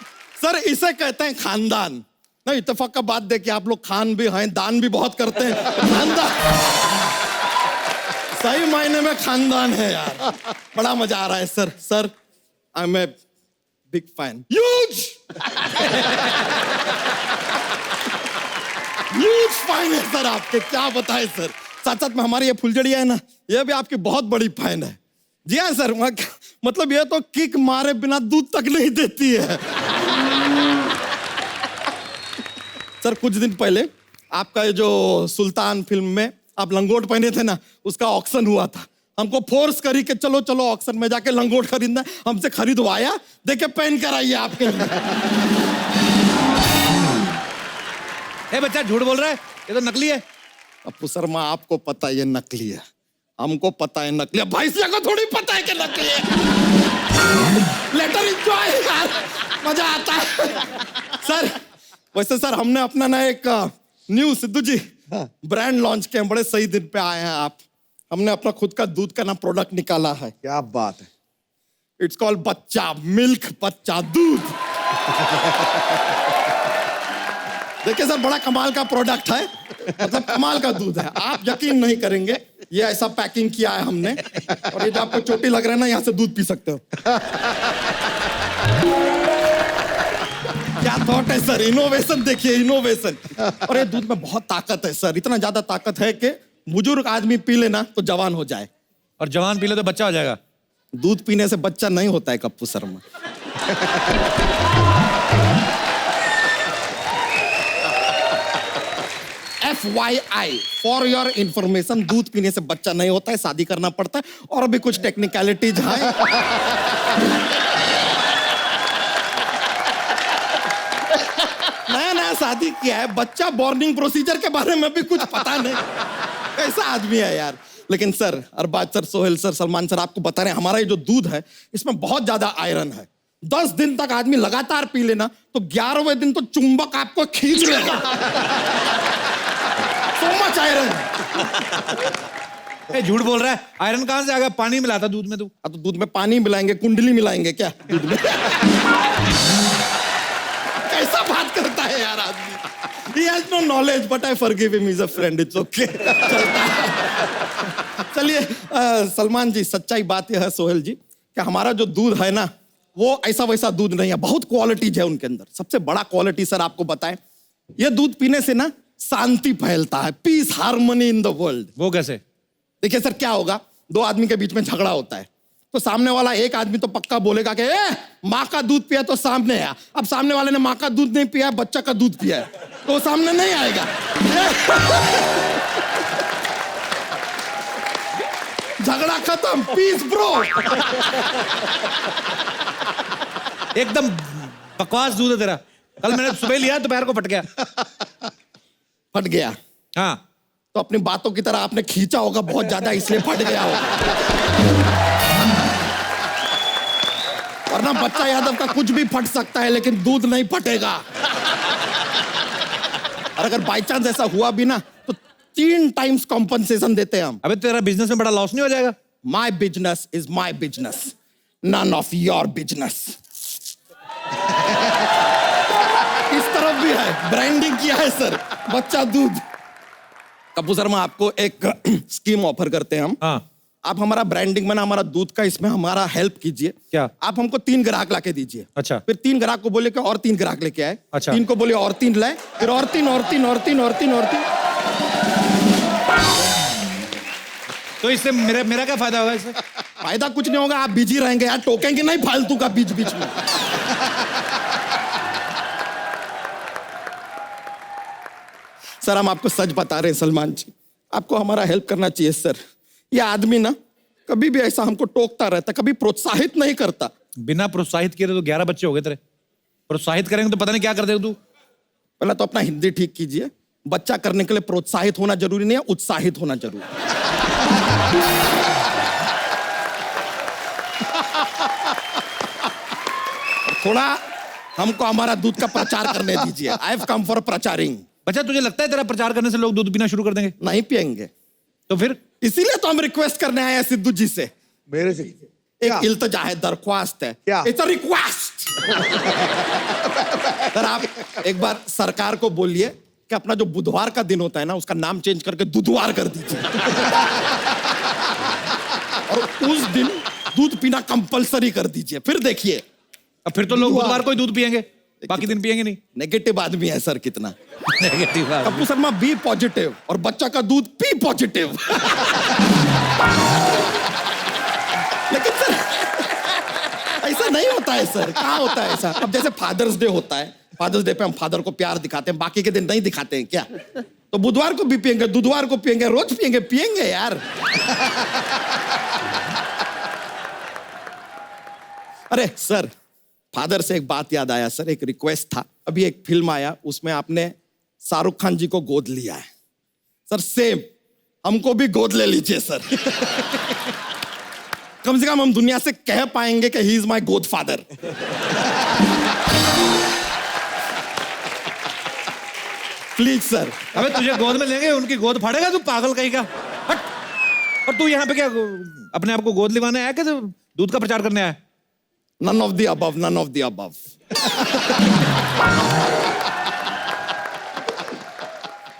सर इसे कहते हैं खानदान। नहीं, इत्तेफाक का बात देखिए, आप लोग खान भी हैं, दान भी बहुत करते हैं, खानदान सही मायने में खानदान है यार। बड़ा मजा आ रहा है सर। Sir I am a big fan, huge huge fan है सर आपके, क्या बताएं सर। साथ साथ में हमारी ये फुलझड़िया है ना, ये भी आपकी बहुत बड़ी फैन है। जी हाँ सर, मतलब ये तो किक मारे बिना दूध तक नहीं देती है। सर कुछ दिन पहले आपका ये जो सुल्तान फिल्म में आप लंगोट पहने थे ना, उसका ऑक्शन हुआ था। हमको फोर्स करी कि चलो चलो ऑक्शन में जाके लंगोट खरीदना, हमसे खरीदवाया, देखे पहन कर आइए आपके लिए। ए बच्चा झूठ बोल रहा है, ये तो नकली है। कप्पू शर्मा आपको पता है ये नकली है, हमको पता है नकली है, भाई को थोड़ी पता है कि नकली है। लेटर एंजॉय यार, मजा आता है। सर वैसे सर हमने अपना ना एक न्यू सिद्धू जी ब्रांड लॉन्च किया, बड़े सही दिन पे आए हैं आप। हमने अपना खुद का दूध का ना प्रोडक्ट निकाला है। क्या बात है। इट्स कॉल्ड बच्चा मिल्क, बच्चा दूध। देखिए सर बड़ा कमाल का प्रोडक्ट है, मतलब कमाल का दूध है, आप यकीन नहीं करेंगे। ये ऐसा पैकिंग किया है हमने, और ये जो आपको चोटी लग रहा है ना, यहाँ से दूध पी सकते हो। क्या थॉट है सर, इनोवेशन देखिए, इनोवेशन। और ये दूध में बहुत ताकत है सर, इतना ज्यादा ताकत है कि बुजुर्ग आदमी पी लेना तो जवान हो जाए, और जवान पी ले तो बच्चा हो जाएगा। दूध पीने से बच्चा नहीं होता है Kappu Sharma. FYI for your information, दूध पीने से बच्चा नहीं होता है, शादी करना पड़ता है, और भी कुछ टेक्निकलिटीज है। नया नया शादी किया है, बच्चा बॉर्निंग प्रोसीजर के बारे में भी कुछ पता नहीं। कैसा आदमी है यार। लेकिन sir, Arbaaz sir, Sohail sir, Salman sir, आपको बता रहे हैं हमारा ये जो दूध है इसमें बहुत ज्यादा आयरन है। 10 दिन तक आदमी लगातार पी लेना तो 11वें दिन तो चुंबक आपको खींच लेगा। So much iron. ए, झूठ बोल रहा है, आयरन कहां से आ गया? पानी मिलाता दूध में तू? तो दूध में पानी मिलाएंगे, कुंडली मिलाएंगे क्या दूध में? कैसा बात करता है यार आदमी। He has no knowledge, but I forgive him. He's a friend. It's okay. चलता है। चलिए सलमान जी, सच्चाई बात यह है सोहेल जी कि हमारा जो दूध है ना वो ऐसा वैसा दूध नहीं है, बहुत क्वालिटीज है उनके अंदर। सबसे बड़ा क्वालिटी सर आपको बताएं, ये दूध पीने से ना शांति फैलता है, peace, harmony in the world. वो कैसे? देखिए सर, क्या होगा, 2 आदमी के बीच में झगड़ा होता है तो सामने वाला एक आदमी तो पक्का बोलेगा कि माँ का दूध पिया तो सामने आया। अब सामने वाले ने माँ का दूध नहीं पिया, बच्चा का दूध पिया है तो वो सामने नहीं आएगा। झगड़ा खत्म, पीस ब्रो। एकदम बकवास दूध है तेरा। कल मैंने सुबह लिया, दोपहर को फट गया। फट गया? हाँ। तो अपनी बातों की तरह आपने खींचा होगा बहुत ज्यादा, इसलिए फट गया होगा। वरना बच्चा यादव का कुछ भी फट सकता है लेकिन दूध नहीं फटेगा। और अगर बाई चांस ऐसा हुआ भी ना तो 3 टाइम्स कॉम्पनसेशन देते हैं हम। अबे तेरा बिजनेस में बड़ा लॉस नहीं हो जाएगा? My business is my business, none of your business. इस तरफ भी है, ब्रांडिंग किया है सर, बच्चा दूध। कपूर शर्मा, आपको एक स्कीम ऑफर करते हैं हम। हाँ। आप हमारा ब्रांडिंग में ना हमारा दूध का इसमें हमारा हेल्प कीजिए। क्या? आप हमको 3 ग्राहक लाके दीजिए। अच्छा। फिर 3 ग्राहक को बोले कि और 3 ग्राहक लेके आए। अच्छा। 3 को बोले और 3 लाए, फिर और 3 और 3 और 3 और 3 और 3। तो इससे मेरा क्या फायदा होगा? इससे फायदा कुछ नहीं होगा, आप बिजी रहेंगे यार, टोकेंगे नहीं फालतू का बीच बीच में। सर, हम आपको सच बता रहे हैं सलमान जी, आपको हमारा हेल्प करना चाहिए सर। ये आदमी ना कभी भी ऐसा हमको टोकता रहता, कभी प्रोत्साहित नहीं करता। बिना प्रोत्साहित किए तो 11 बच्चे हो गए तेरे। प्रोत्साहित करेंगे तो पता नहीं क्या कर देगा तू। पहले तो अपना हिंदी ठीक कीजिए। बच्चा करने के लिए प्रोत्साहित होना जरूरी नहीं है, उत्साहित होना जरूरी है। थोड़ा हमको हमारा दूध का प्रचार करने दीजिए। आई हैव कम फॉर प्रचारिंग। बच्चा, तुझे लगता है तेरा प्रचार करने से लोग दूध पीना शुरू कर देंगे? नहीं पियेंगे। तो फिर? इसीलिए तो हम रिक्वेस्ट करने आए हैं सिद्धू जी से। मेरे से? एक इल्तजा है, दरख्वास्त है। क्या? It's a request. सर, आप एक बार सरकार को बोलिए कि अपना जो बुधवार का दिन होता है ना उसका नाम चेंज करके दुधवार कर दीजिए। और उस दिन दूध पीना कंपलसरी कर दीजिए। फिर देखिए, अब फिर तो लोग बुधवार को ही दूध पियेंगे, बाकी दिन पियेंगे नहीं। नेगेटिव आदमी है सर कितना। Negative. Kapoor Sharma, be positive और बच्चा का दूध पी पॉजिटिव। लेकिन सर ऐसा नहीं होता है सर। कहाँ होता है ऐसा? अब जैसे फादर्स डे होता है, फादर्स डे पे हम फादर को प्यार दिखाते हैं, बाकी के दिन नहीं दिखाते हैं क्या? तो बुधवार को भी पियेंगे, बुधवार को पियेंगे, रोज पियेंगे, पियेंगे यार। अरे सर, फादर से एक बात याद आया सर, एक रिक्वेस्ट था। अभी एक फिल्म आया, उसमें आपने शाहरुख खान जी को गोद लिया है सर। सेम हमको भी गोद ले लीजिए सर। कम से कम हम दुनिया से कह पाएंगे कि ही इज माई गोद फादर। Please sir. अबे तुझे गोद में लेंगे, उनकी गोद फाड़ेगा तू, पागल कहीं का। हट। और तू यहाँ पे क्या अपने आप को गोद लिवाने आया कि दूध का प्रचार करने आया? None of the above, none of the above.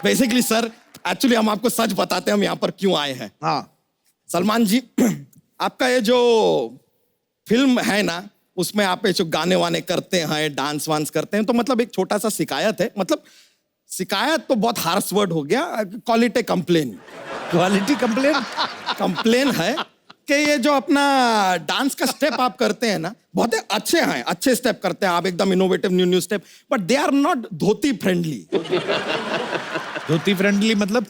Basically sir, actually हम आपको सच बताते हैं हम यहाँ पर क्यों आए हैं। हाँ। सलमान जी, आपका ये जो फिल्म है ना उसमें आप ये जो गाने वाने करते हैं, डांस वांस करते हैं, तो मतलब एक छोटा सा शिकायत है। मतलब शिकायत तो बहुत हार्श वर्ड हो गया, quality complain. Quality complain? Complain है कि ये जो अपना डांस का स्टेप आप करते हैं ना, बहुत अच्छे हैं, अच्छे स्टेप करते हैं आप, एकदम innovative new step, but they are not dhoti friendly. Dhoti friendly मतलब?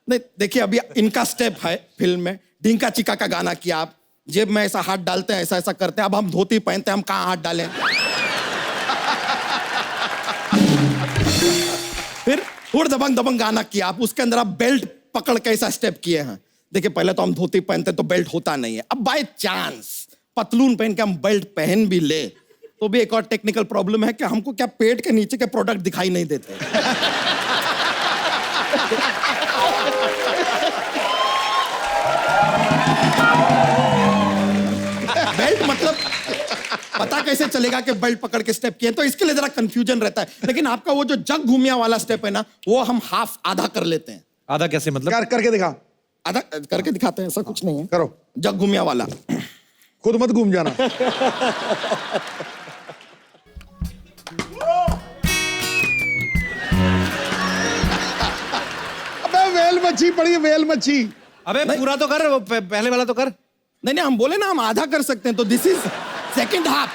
नहीं, देखिए अभी इनका स्टेप है फिल्म में, ढींका चिका का गाना किया आप, जेब में ऐसा हाथ डालते हैं, ऐसा ऐसा करते हैं। अब हम धोती पहनते हैं, हम कहाँ हाथ डालें? फिर उड़ दबंग दबंग गाना किया आप, उसके अंदर आप बेल्ट पकड़ के ऐसा स्टेप किए हैं। देखिए पहले तो हम धोती पहनते तो बेल्ट होता नहीं है, अब बाय चांस पतलून पहन के हम बेल्ट पहन भी ले तो भी एक और टेक्निकल प्रॉब्लम है कि हमको क्या पेट के नीचे के प्रोडक्ट दिखाई नहीं देते। बेल्ट मतलब पता कैसे चलेगा कि बेल्ट पकड़ के स्टेप किए, तो इसके लिए जरा कंफ्यूजन रहता है। लेकिन आपका वो जो जग घूमिया वाला स्टेप है ना, वो हम हाफ आधा कर लेते हैं। आधा कैसे मतलब? करके दिखा। आधा करके दिखाते हैं, ऐसा कुछ नहीं है। करो। जग घूमिया वाला। खुद मत घूम जाना। अबे वेल मच्छी पड़ी, वेल मच्छी। अबे पूरा तो कर, वो पहले वाला तो कर। नहीं नहीं, हम बोले ना हम आधा कर सकते हैं, तो दिस इज सेकंड हाफ।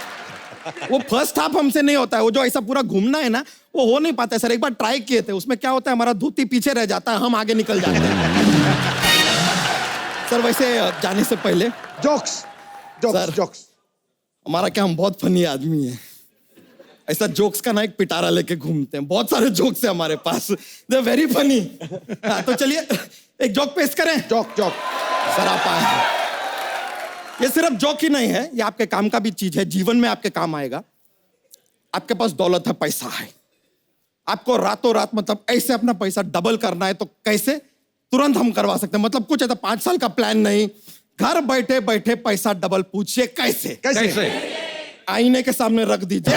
वो फर्स्ट हाफ हमसे नहीं होता है, वो जो ऐसा पूरा घूमना है ना वो हो नहीं पाता है सर। एक बार ट्राई किए थे, उसमें क्या होता है हमारा धोती पीछे रह जाता है, हम आगे निकल जाते हैं। सर वैसे जाने से पहले जोक्स जोक्स जोक्स। हमारा क्या, हम बहुत फनी आदमी है। ऐसा जोक्स का ना एक पिटारा लेके घूमते हैं, बहुत सारे जोक्स है हमारे पास, दे वेरी फनी। तो चलिए एक जोक पेश करें। Joke joke. सर आप आए। ये सिर्फ जोक ही नहीं है, ये आपके काम का भी चीज है, जीवन में आपके काम आएगा। आपके पास दौलत है, पैसा है, आपको रातों रात मतलब ऐसे अपना पैसा डबल करना है, तो कैसे? तुरंत हम करवा सकते हैं। मतलब कुछ ऐसा 5 साल का प्लान नहीं, घर बैठे बैठे पैसा डबल। पूछिए कैसे? कैसे? आईने के सामने रख दीजिए।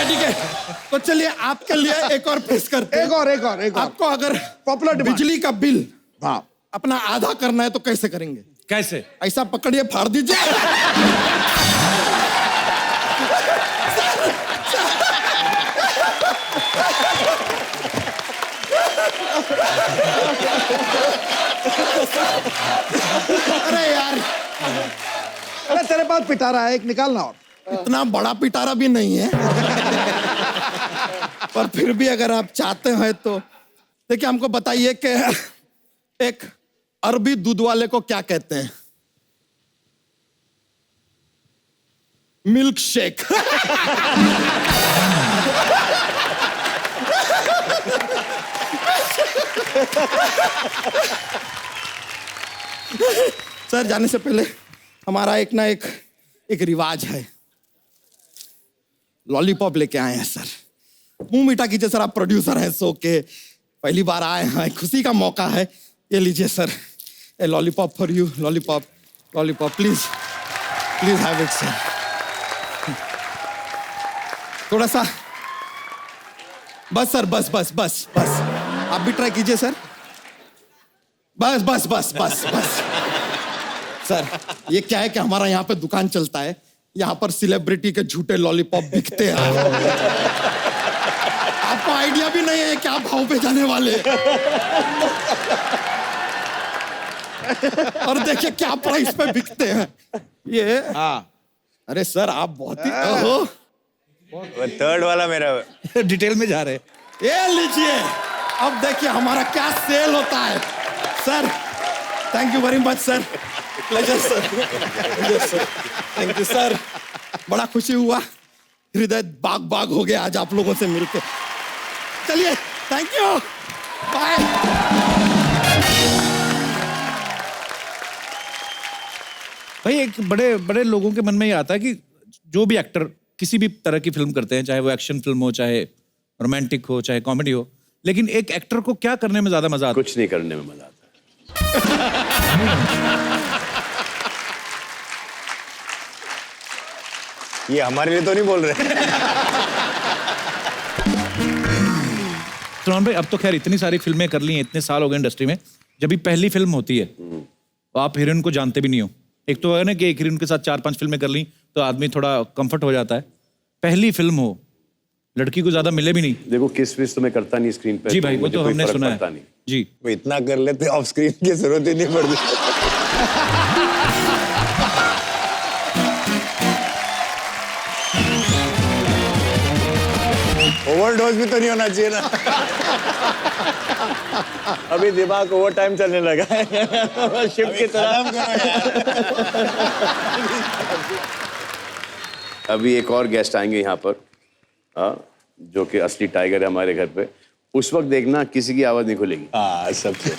ठीक है, तो चलिए आपके लिए एक और पेश करते हैं। एक और। आपको अगर पॉपुलर बिजली का बिल हाँ अपना आधा करना है तो कैसे करेंगे? कैसे? ऐसा पकड़िए, फाड़ दीजिए। अरे यार, अरे तेरे पास पिटारा है, एक निकालना। और इतना बड़ा पिटारा भी नहीं है, पर फिर भी अगर आप चाहते हैं तो देखिए हमको बताइए कि एक अरबी दूध वाले को क्या कहते हैं? Milk shake. सर जाने से पहले हमारा एक रिवाज है, लॉलीपॉप लेके आए हैं सर। मुंह मीठा कीजिए सर, आप प्रोड्यूसर हैं शो के, पहली बार आए हैं, खुशी का मौका है। ये लीजिए sir, A lollipop for you. Lollipop please please have it sir. थोड़ा सा बस सर, बस बस बस बस। आप भी ट्राई कीजिए सर। बस बस बस बस बस। सर ये क्या है कि हमारा यहाँ पे दुकान चलता है, यहाँ पर सेलिब्रिटी के झूठे लॉलीपॉप बिकते हैं। आपको आइडिया भी नहीं है क्या भाव पे जाने वाले। और देखिए क्या प्राइस पे बिकते हैं ये। हाँ। अरे सर आप बहुत ही ओहो। थर्ड वाला मेरा डिटेल में जा रहे। ये लीजिए, अब देखिए हमारा क्या सेल होता है। Sir thank you very much sir, pleasure sir. Thank you sir, बड़ा खुशी हुआ, हृदय बाग बाग हो गया आज आप लोगों से मिलकर। चलिए थैंक यू, बाय। भाई एक बड़े बड़े लोगों के मन में ये आता है कि जो भी एक्टर किसी भी तरह की फिल्म करते हैं, चाहे वो एक्शन फिल्म हो, चाहे रोमांटिक हो, चाहे कॉमेडी हो, लेकिन एक एक्टर को क्या करने में ज्यादा मजा आता है? कुछ नहीं करने में मजा आता। ये हमारे लिए तो नहीं बोल रहे। सुनान भाई, अब तो खैर इतनी सारी फिल्में कर ली हैं, इतने साल हो गए इंडस्ट्री में, जब भी पहली फिल्म होती है तो आप हीरोइन को जानते भी नहीं हो। एक तो है ना कि एक हीरोइन के साथ 4-5 फिल्में कर ली तो आदमी थोड़ा कंफर्ट हो जाता है। पहली फिल्म हो, लड़की को ज्यादा मिले भी नहीं। देखो किस विश तो मैं करता नहीं स्क्रीन पे। जी भाई, वो मुझे तो कोई हमने फर्क सुना पड़ता है नहीं। जी। वो इतना कर लेते ऑफ स्क्रीन की जरूरत ही नहीं पड़ती। ओवरडोज भी तो नहीं होना चाहिए ना। अभी दिमाग ओवर टाइम चलने लगा है शिफ्ट की तरह। अभी एक और गेस्ट आएंगे यहाँ पर, जो कि असली टाइगर है हमारे घर पे। उस वक्त देखना किसी की आवाज नहीं खुलेगी। हाँ सबसे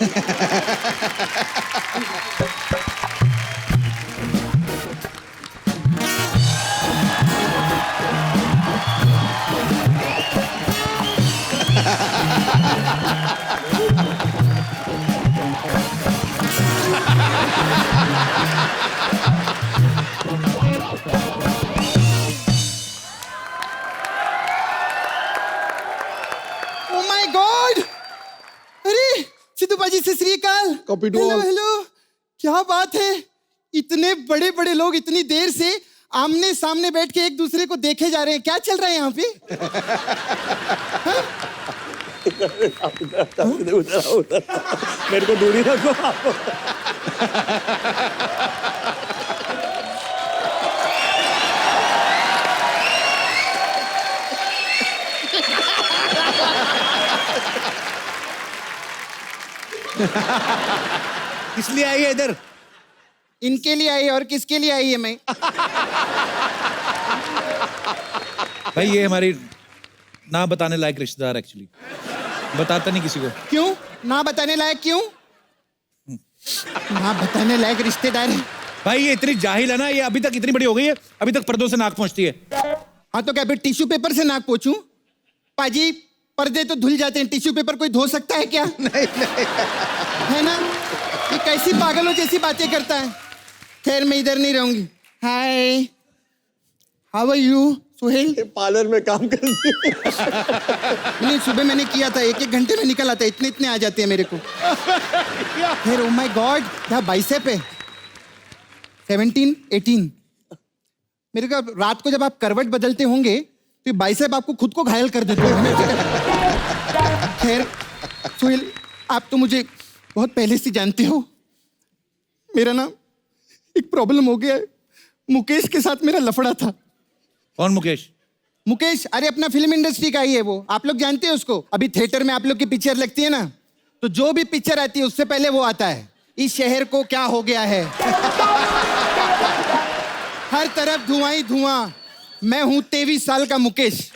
ओ माय गॉड! अरे सिद्धू पाजी से श्री अकाल। Copy to hello all. Hello, क्या बात है, इतने बड़े बड़े लोग इतनी देर से आमने सामने बैठ के एक दूसरे को देखे जा रहे हैं, क्या चल रहा है यहाँ पे? उधर मेरे को दूरी रखो आप। इसलिए आई है इधर। इनके लिए आई है, और किसके लिए आई है मैं? भाई ये हमारी ना बताने लायक रिश्तेदार एक्चुअली, बताता नहीं किसी को। क्यों ना बताने लायक? क्यों ना बताने लायक रिश्तेदार है? भाई ये इतनी जाहिल है ना, ये अभी तक इतनी बड़ी हो गई है, अभी तक पर्दों से नाक पहुंचती है। हाँ तो क्या फिर टिश्यू पेपर से नाक पोंछूं? पाजी पर्दे तो धुल जाते हैं, टिश्यू पेपर कोई धो सकता है क्या? नहीं है ना? ये कैसी पागलों जैसी बातें करता है। खैर मैं इधर नहीं रहूंगी। Hi, how are you Suhel? Parlour में काम करती है। नहीं सुबह मैंने किया था, एक घंटे में निकल आता है, इतने इतने आ जाते हैं मेरे को। फिर ओ माय गॉड, क्या बाइसेप है? 17, 18। मेरे को रात को जब आप करवट बदलते होंगे तो बाइसेप आपको खुद को घायल कर देते हैं। खैर सुहेल, आप तो मुझे बहुत पहले से जानते हो। मेरा ना एक प्रॉब्लम हो गया है, मुकेश के साथ मेरा लफड़ा था। कौन मुकेश? मुकेश, अरे अपना फिल्म इंडस्ट्री का ही है वो, आप लोग जानते हैं उसको। अभी थिएटर में आप लोग की पिक्चर लगती है ना, तो जो भी पिक्चर आती है उससे पहले वो आता है, इस शहर को क्या हो गया है। हर तरफ धुआं ही धुआं, मैं हूं 23 साल का मुकेश।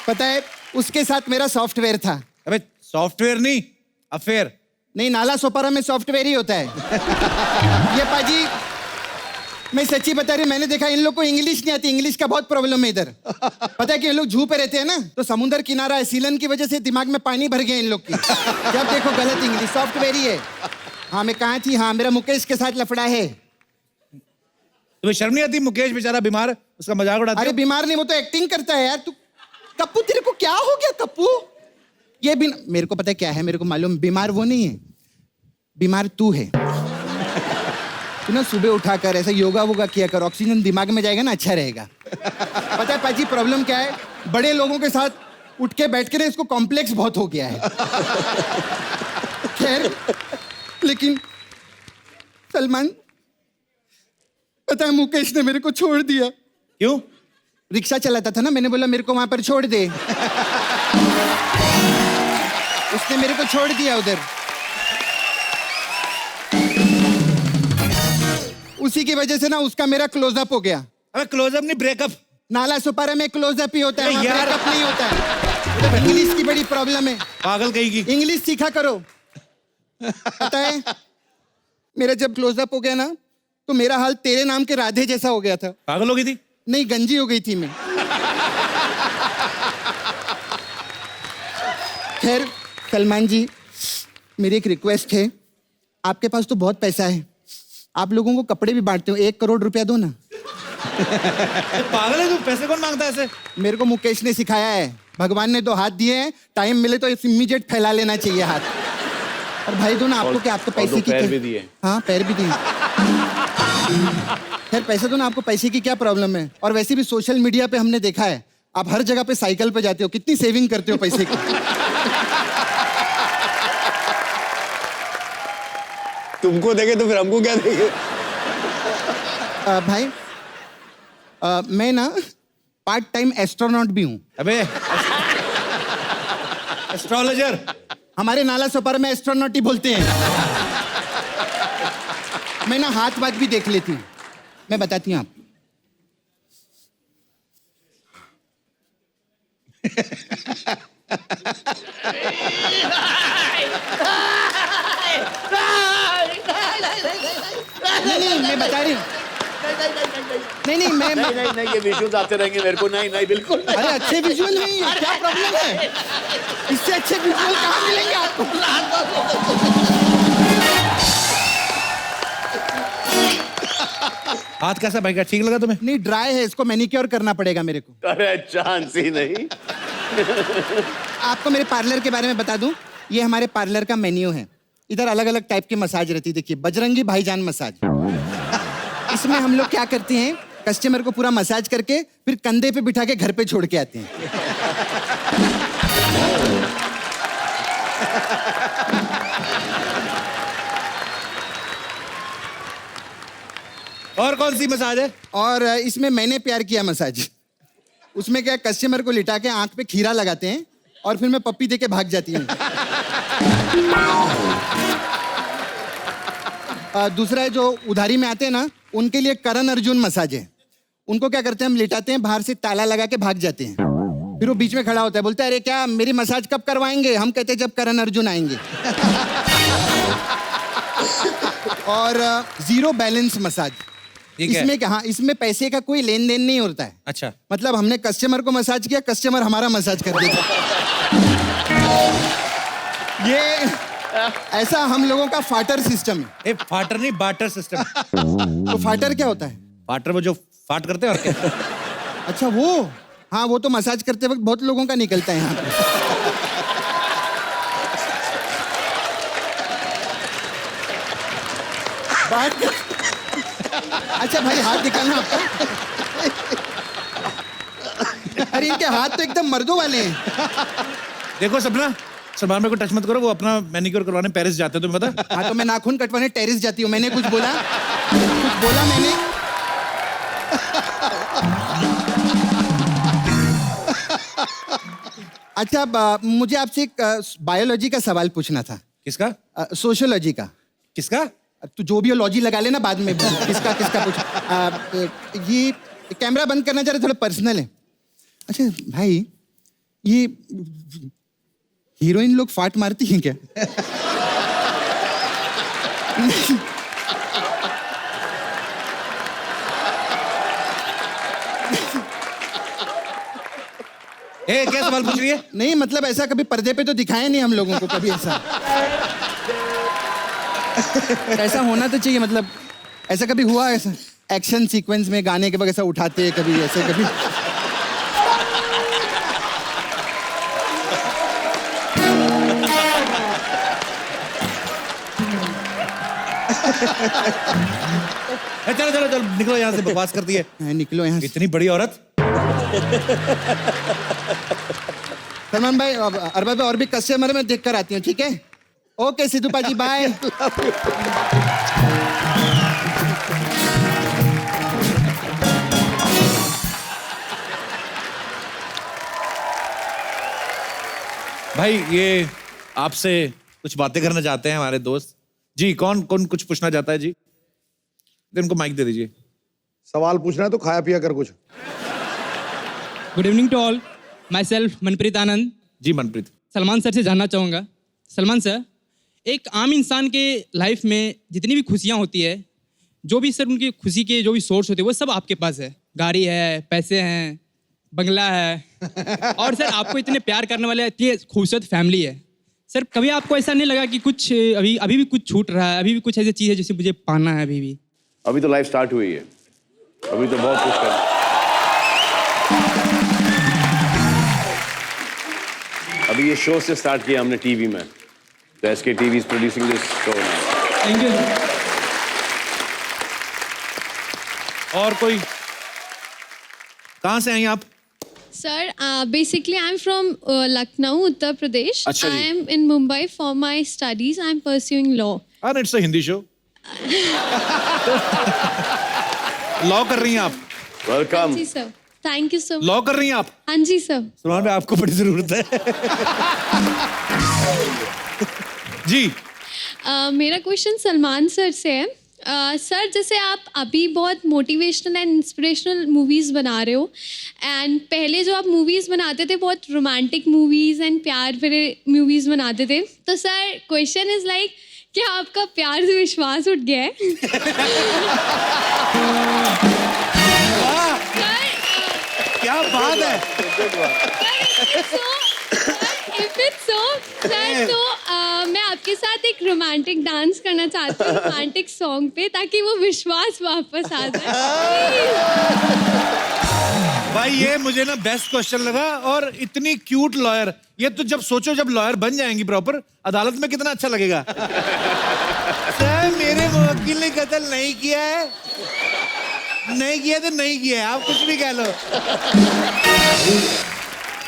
पता है उसके साथ मेरा सॉफ्टवेयर था। अबे सॉफ्टवेयर नहीं, अफेयर। नहीं, नाला सोपारा में सॉफ्टवेयर ही होता है। ये पाजी मैं सच्ची बता रही, मैंने देखा इन लोग को इंग्लिश नहीं आती, इंग्लिश का बहुत प्रॉब्लम है इधर। पता है कि ये लोग जू पे रहते हैं ना, तो समुद्र किनारा है, सीलन की वजह से दिमाग में पानी भर गया इन लोग की। जब देखो गलत इंग्लिश, सॉफ्टवेयर ही है। हाँ मैं कहाँ थी? हाँ मेरा मुकेश के साथ लफड़ा है। तुम्हें शर्म नहीं आती? मुकेश बेचारा बीमार, उसका मजाक उड़ाते अरे हो? बीमार नहीं, वो तो एक्टिंग करता है यार। तू कप्पू, तेरे को क्या हो गया कप्पू? ये भी मेरे को पता है क्या है, मेरे को मालूम, बीमार वो नहीं है, बीमार तू है। तू ना सुबह उठाकर ऐसा योगा वोगा किया कर, ऑक्सीजन दिमाग में जाएगा ना, अच्छा रहेगा। पता है पाजी प्रॉब्लम क्या है, बड़े लोगों के साथ उठ के बैठ के ना इसको कॉम्प्लेक्स बहुत हो गया है। खैर लेकिन सलमान, पता है मुकेश ने मेरे को छोड़ दिया। क्यों? रिक्शा चलाता था ना, मैंने बोला मेरे को वहां पर छोड़ दे। उसने मेरे को छोड़ दिया उधर। उसी की वजह से ना उसका मेरा क्लोजअप हो गया। अबे क्लोजअप नहीं, ब्रेकअप। नाला सुपारा में क्लोजअप ही होता है, वहाँ यार। ब्रेकअप नहीं होता है। इंग्लिश की बड़ी प्रॉब्लम है, पागल कहीं की। इंग्लिश सीखा करो। पता है मेरा जब क्लोजअप हो गया ना, तो मेरा हाल तेरे नाम के राधे जैसा हो गया था। पागल हो गई थी? नहीं, गंजी हो गई थी मैं। खैर सलमान जी, मेरी एक रिक्वेस्ट है, आपके पास तो बहुत पैसा है, आप लोगों को कपड़े भी बांटते हो, 1 करोड़ रुपया दो ना। पागल है तू? पैसे कौन मांगता है ऐसे? मेरे को मुकेश ने सिखाया है, भगवान ने 2 हाथ दिए हैं, टाइम मिले तो इमीडिएट फैला लेना चाहिए हाथ। और भाई दो ना, आपको क्या, आपको पैसे की पैर क्या? भी दिए। हाँ पैर भी दिए। खैर पैसे दो ना, आपको पैसे की क्या प्रॉब्लम है? और वैसे भी सोशल मीडिया पे हमने देखा है, आप हर जगह पे साइकिल पे जाते हो, कितनी सेविंग करते हो पैसे की। तुमको देखे तो फिर हमको क्या देखे? भाई मैं ना पार्ट टाइम एस्ट्रोनॉट भी हूँ। अबे एस्ट्रोलॉजर। हमारे नाला सोपारा में एस्ट्रोनॉट ही बोलते हैं। मैं ना हाथ बात भी देख लेती हूँ, मैं बताती हूँ आप। नहीं, मैं बता रही हूँ। नहीं, मैं नहीं, ये विजुअल्स आते रहेंगे मेरे को। नहीं, बिल्कुल नहीं। अरे अच्छे विजुअल नहीं, क्या प्रॉब्लम है? इससे अच्छे विजुअल कहाँ मिलेंगे आपको? हाथ कैसा भाई, क्या ठीक लगा तुम्हें? नहीं, ड्राई है, इसको मैनिक्योर करना पड़ेगा मेरे को। अरे चांस ही नहीं। आपको मेरे पार्लर के बारे में बता दूं, ये हमारे पार्लर का मेन्यू है। इधर अलग अलग टाइप की मसाज रहती है। देखिए, बजरंगी भाईजान मसाज। इसमें हम लोग क्या करते हैं, कस्टमर को पूरा मसाज करके फिर कंधे पे बिठा के घर पे छोड़ के आते हैं। और कौन सी मसाज है? और इसमें मैंने प्यार किया मसाज। उसमें क्या, कस्टमर को लिटा के आंख पे खीरा लगाते हैं और फिर मैं पप्पी दे के भाग जाती हूँ। दूसरा है जो उधारी में आते हैं ना, उनके लिए करण अर्जुन मसाज है। उनको क्या करते हैं, हम लिटाते हैं, बाहर से ताला लगा के भाग जाते हैं। फिर वो बीच में खड़ा होता है, बोलता है अरे क्या मेरी मसाज कब करवाएंगे? हम कहते हैं जब करण अर्जुन आएंगे। और जीरो बैलेंस मसाज। इसमें क्या, हाँ, इसमें पैसे का कोई लेन देन नहीं होता है। अच्छा, मतलब हमने कस्टमर को मसाज किया, कस्टमर हमारा मसाज कर देता। ये ऐसा हम लोगों का फाटर सिस्टम है। फाटर नहीं, बाटर सिस्टम। तो फाटर क्या होता है? फाटर वो जो फाट करते हैं और क्या? अच्छा वो, हाँ, वो तो मसाज करते वक्त बहुत लोगों का निकलता है यहाँ पे। अच्छा भाई, हाथ दिखाना आपका। अरे इनके हाथ तो एकदम मर्दों वाले हैं। देखो सपना, सलमान भाई को टच मत करो, वो अपना मैनिक्योर करवाने पेरिस जाते हैं, तुम्हें पता? हाँ, तो मैं नाखून कटवाने टेरिस जाती हूँ। मैंने कुछ बोला? कुछ बोला मैंने? अच्छा, मुझे आपसे एक बायोलॉजी का सवाल पूछना था। किसका? सोशियोलॉजी का। किसका? तू जो भी लॉजी लगा लेना बाद में। किसका पूछ। ये कैमरा बंद करना चाह रहे, थोड़ा पर्सनल है। अच्छा भाई, ये हीरोइन लोग फाट मारती हैं क्या? क्या सवाल पूछ रही है? नहीं मतलब ऐसा कभी पर्दे पे तो दिखाया नहीं हम लोगों को कभी ऐसा। ऐसा होना तो चाहिए, मतलब ऐसा कभी हुआ? ऐसा एक्शन सीक्वेंस में गाने के वक्त ऐसा उठाते कभी, ऐसे कभी? चलो चलो चलो, निकलो यहाँ से, बकवास करती है। निकलो यहाँ से। इतनी बड़ी औरत। सलमान भाई, अरबा पे और भी कस्टमर में देख कर आती हूँ, ठीक है? Okay Sidhu paaji, bye. भाई ये आपसे कुछ बातें करना चाहते हैं हमारे दोस्त जी। कौन कौन कुछ पूछना चाहता है जी? इनको माइक दे दीजिए। सवाल पूछना है तो खाया पिया कर कुछ। Good evening to all, myself Manpreet Anand. जी मनप्रीत। सलमान सर से जानना चाहूँगा, सलमान सर, एक आम इंसान के लाइफ में जितनी भी खुशियाँ होती है, जो भी सर उनकी खुशी के जो भी सोर्स होते हैं, वो सब आपके पास है। गाड़ी है, पैसे हैं, बंगला है, और सर आपको इतने प्यार करने वाले इतनी खूबसूरत फैमिली है। सर कभी आपको ऐसा नहीं लगा कि कुछ अभी भी कुछ छूट रहा है, अभी भी कुछ ऐसी चीज़ है जिसे मुझे पाना है अभी भी? अभी तो लाइफ स्टार्ट हुई है, अभी तो बहुत कुछ करना। अभी ये शो से स्टार्ट किया हमने टीवी में, तो SK TV is producing this show. Thank you. और कोई? कहाँ से आई आप? Sir, basically I'm from Lucknow, Uttar Pradesh. अच्छा जी। I am in Mumbai for my studies. I am pursuing law. And it's a Hindi show. Law कर रही हैं आप? वेलकम। जी sir. Thank you sir. Law कर रही हैं आप? हाँ जी सर। सलमान भाई आपको बड़ी जरूरत है। जी। मेरा क्वेश्चन सलमान सर से है। सर जैसे आप अभी बहुत मोटिवेशनल एंड इंस्पिरेशनल मूवीज़ बना रहे हो, एंड पहले जो आप मूवीज़ बनाते थे बहुत रोमांटिक मूवीज़ एंड प्यार भरे मूवीज़ बनाते थे, तो सर क्वेश्चन इज़ लाइक क्या आपका प्यार से विश्वास उठ गया है? क्या बात है। If it's so, सर तो मैं आपके साथ एक रोमांटिक डांस करना चाहती हूँ रोमांटिक सॉन्ग पे, ताकि वो विश्वास वापस आ जाए। भाई ये मुझे ना बेस्ट क्वेश्चन लगा, और इतनी क्यूट लॉयर, ये तो जब सोचो जब लॉयर बन जाएंगी प्रॉपर अदालत में कितना अच्छा लगेगा। सर मेरे वकील ने कत्ल नहीं किया है, नहीं किया तो नहीं किया है, आप कुछ भी कह लो।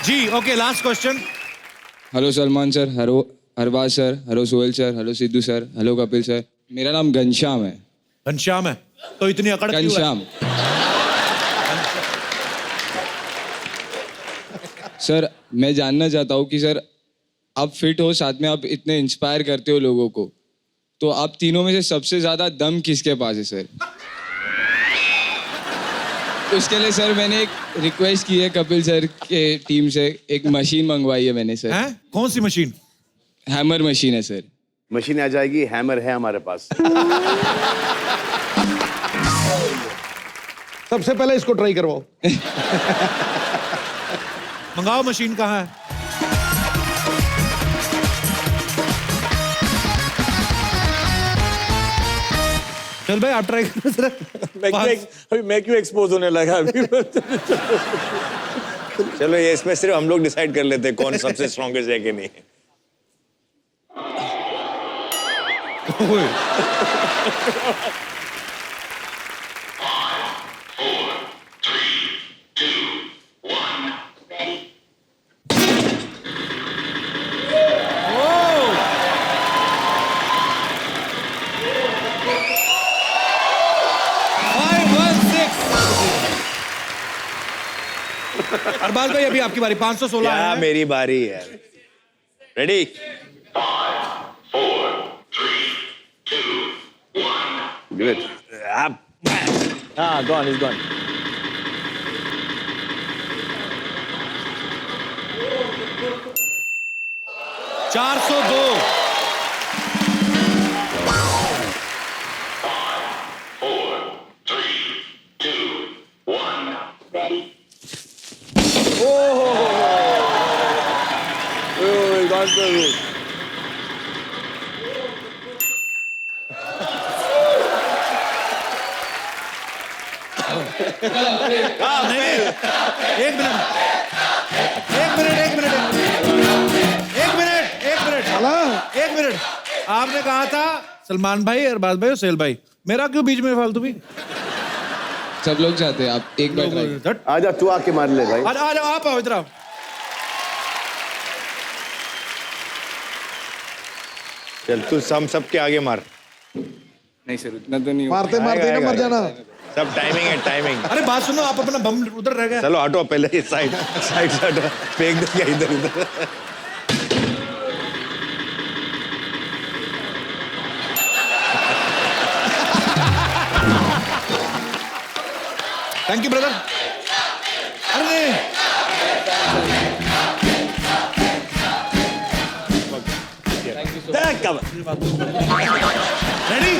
जी okay, last question. Hello Salman sir, hello Arbaaz sir, hello Sohail sir, hello Sidhu sir, hello Kapil sir. मेरा नाम घनश्याम है। घनश्याम है तो इतनी अकड़ क्यों है? घनश्याम। सर मैं जानना चाहता हूँ कि सर आप फिट हो, साथ में आप इतने इंस्पायर करते हो लोगों को, तो आप तीनों में से सबसे ज्यादा दम किसके पास है सर? उसके लिए सर मैंने एक रिक्वेस्ट की है कपिल सर के टीम से, एक मशीन मंगवाई है मैंने सर। हैं? कौन सी मशीन? हैमर मशीन है सर। मशीन आ जाएगी, हैमर है हमारे पास। सबसे पहले इसको ट्राई करवाओ। मंगाओ मशीन, कहाँ है? चल भाई आप ट्राई करो जरा। अभी मैं क्यों एक्सपोज होने लगा अभी? चलो ये इसमें सिर्फ हम लोग डिसाइड कर लेते हैं कौन सबसे स्ट्रॉन्गेस्ट है कि नहीं। अरबाज भाई अभी आपकी बारी, 516 क्या मेरी बारी है? रेडी? 4, 3, 2, 1. Give it. हाँ, gone, he's gone. एक मिनट। आपने कहा था सलमान भाई, अरबाज भाई और सोहेल भाई, मेरा क्यों बीच में फालतू भी? सब लोग चाहते हैं आप एक बार आजा, तू आके मार ले भाई। आ जाओ, आप आओ इधर आओ। चल तू हम सबके आगे मार। नहीं सर उतना तो नहीं मारते मारते ना मर जाना। सब टाइमिंग है, टाइमिंग। अरे बात सुनो, आप अपना बम उधर रह गया। चलो हटो पहले, ये साइड साइड से हटो, फेंक देंगे इधर उधर। Thank you brother. अरे रेडी?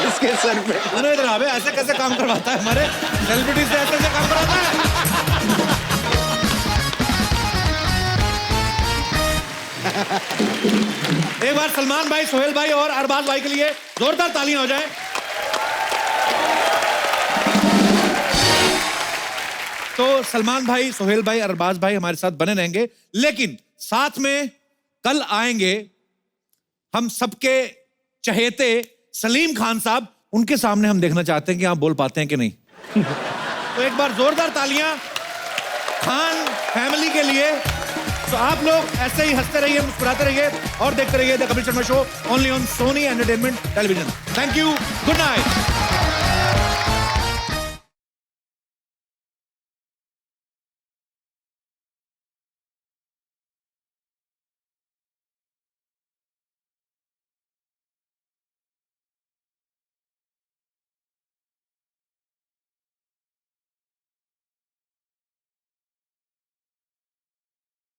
इसके सर पे सुनो इधर आवे, ऐसे कैसे काम करवाता है हमारे सेलिब्रिटी से, ऐसे कैसे काम करवाता है? एक बार सलमान भाई, सोहेल भाई और अरबाज भाई के लिए जोरदार तालियां हो जाएं। तो सलमान भाई, सोहेल भाई, अरबाज भाई हमारे साथ बने रहेंगे, लेकिन साथ में कल आएंगे हम सबके चहेते सलीम खान साहब। उनके सामने हम देखना चाहते हैं कि आप बोल पाते हैं कि नहीं। तो एक बार जोरदार तालियां खान फैमिली के लिए। तो आप लोग ऐसे ही हंसते रहिए, मुस्कुराते रहिए और देखते रहिए the Kapil Sharma show only on Sony entertainment television. Thank you, good night.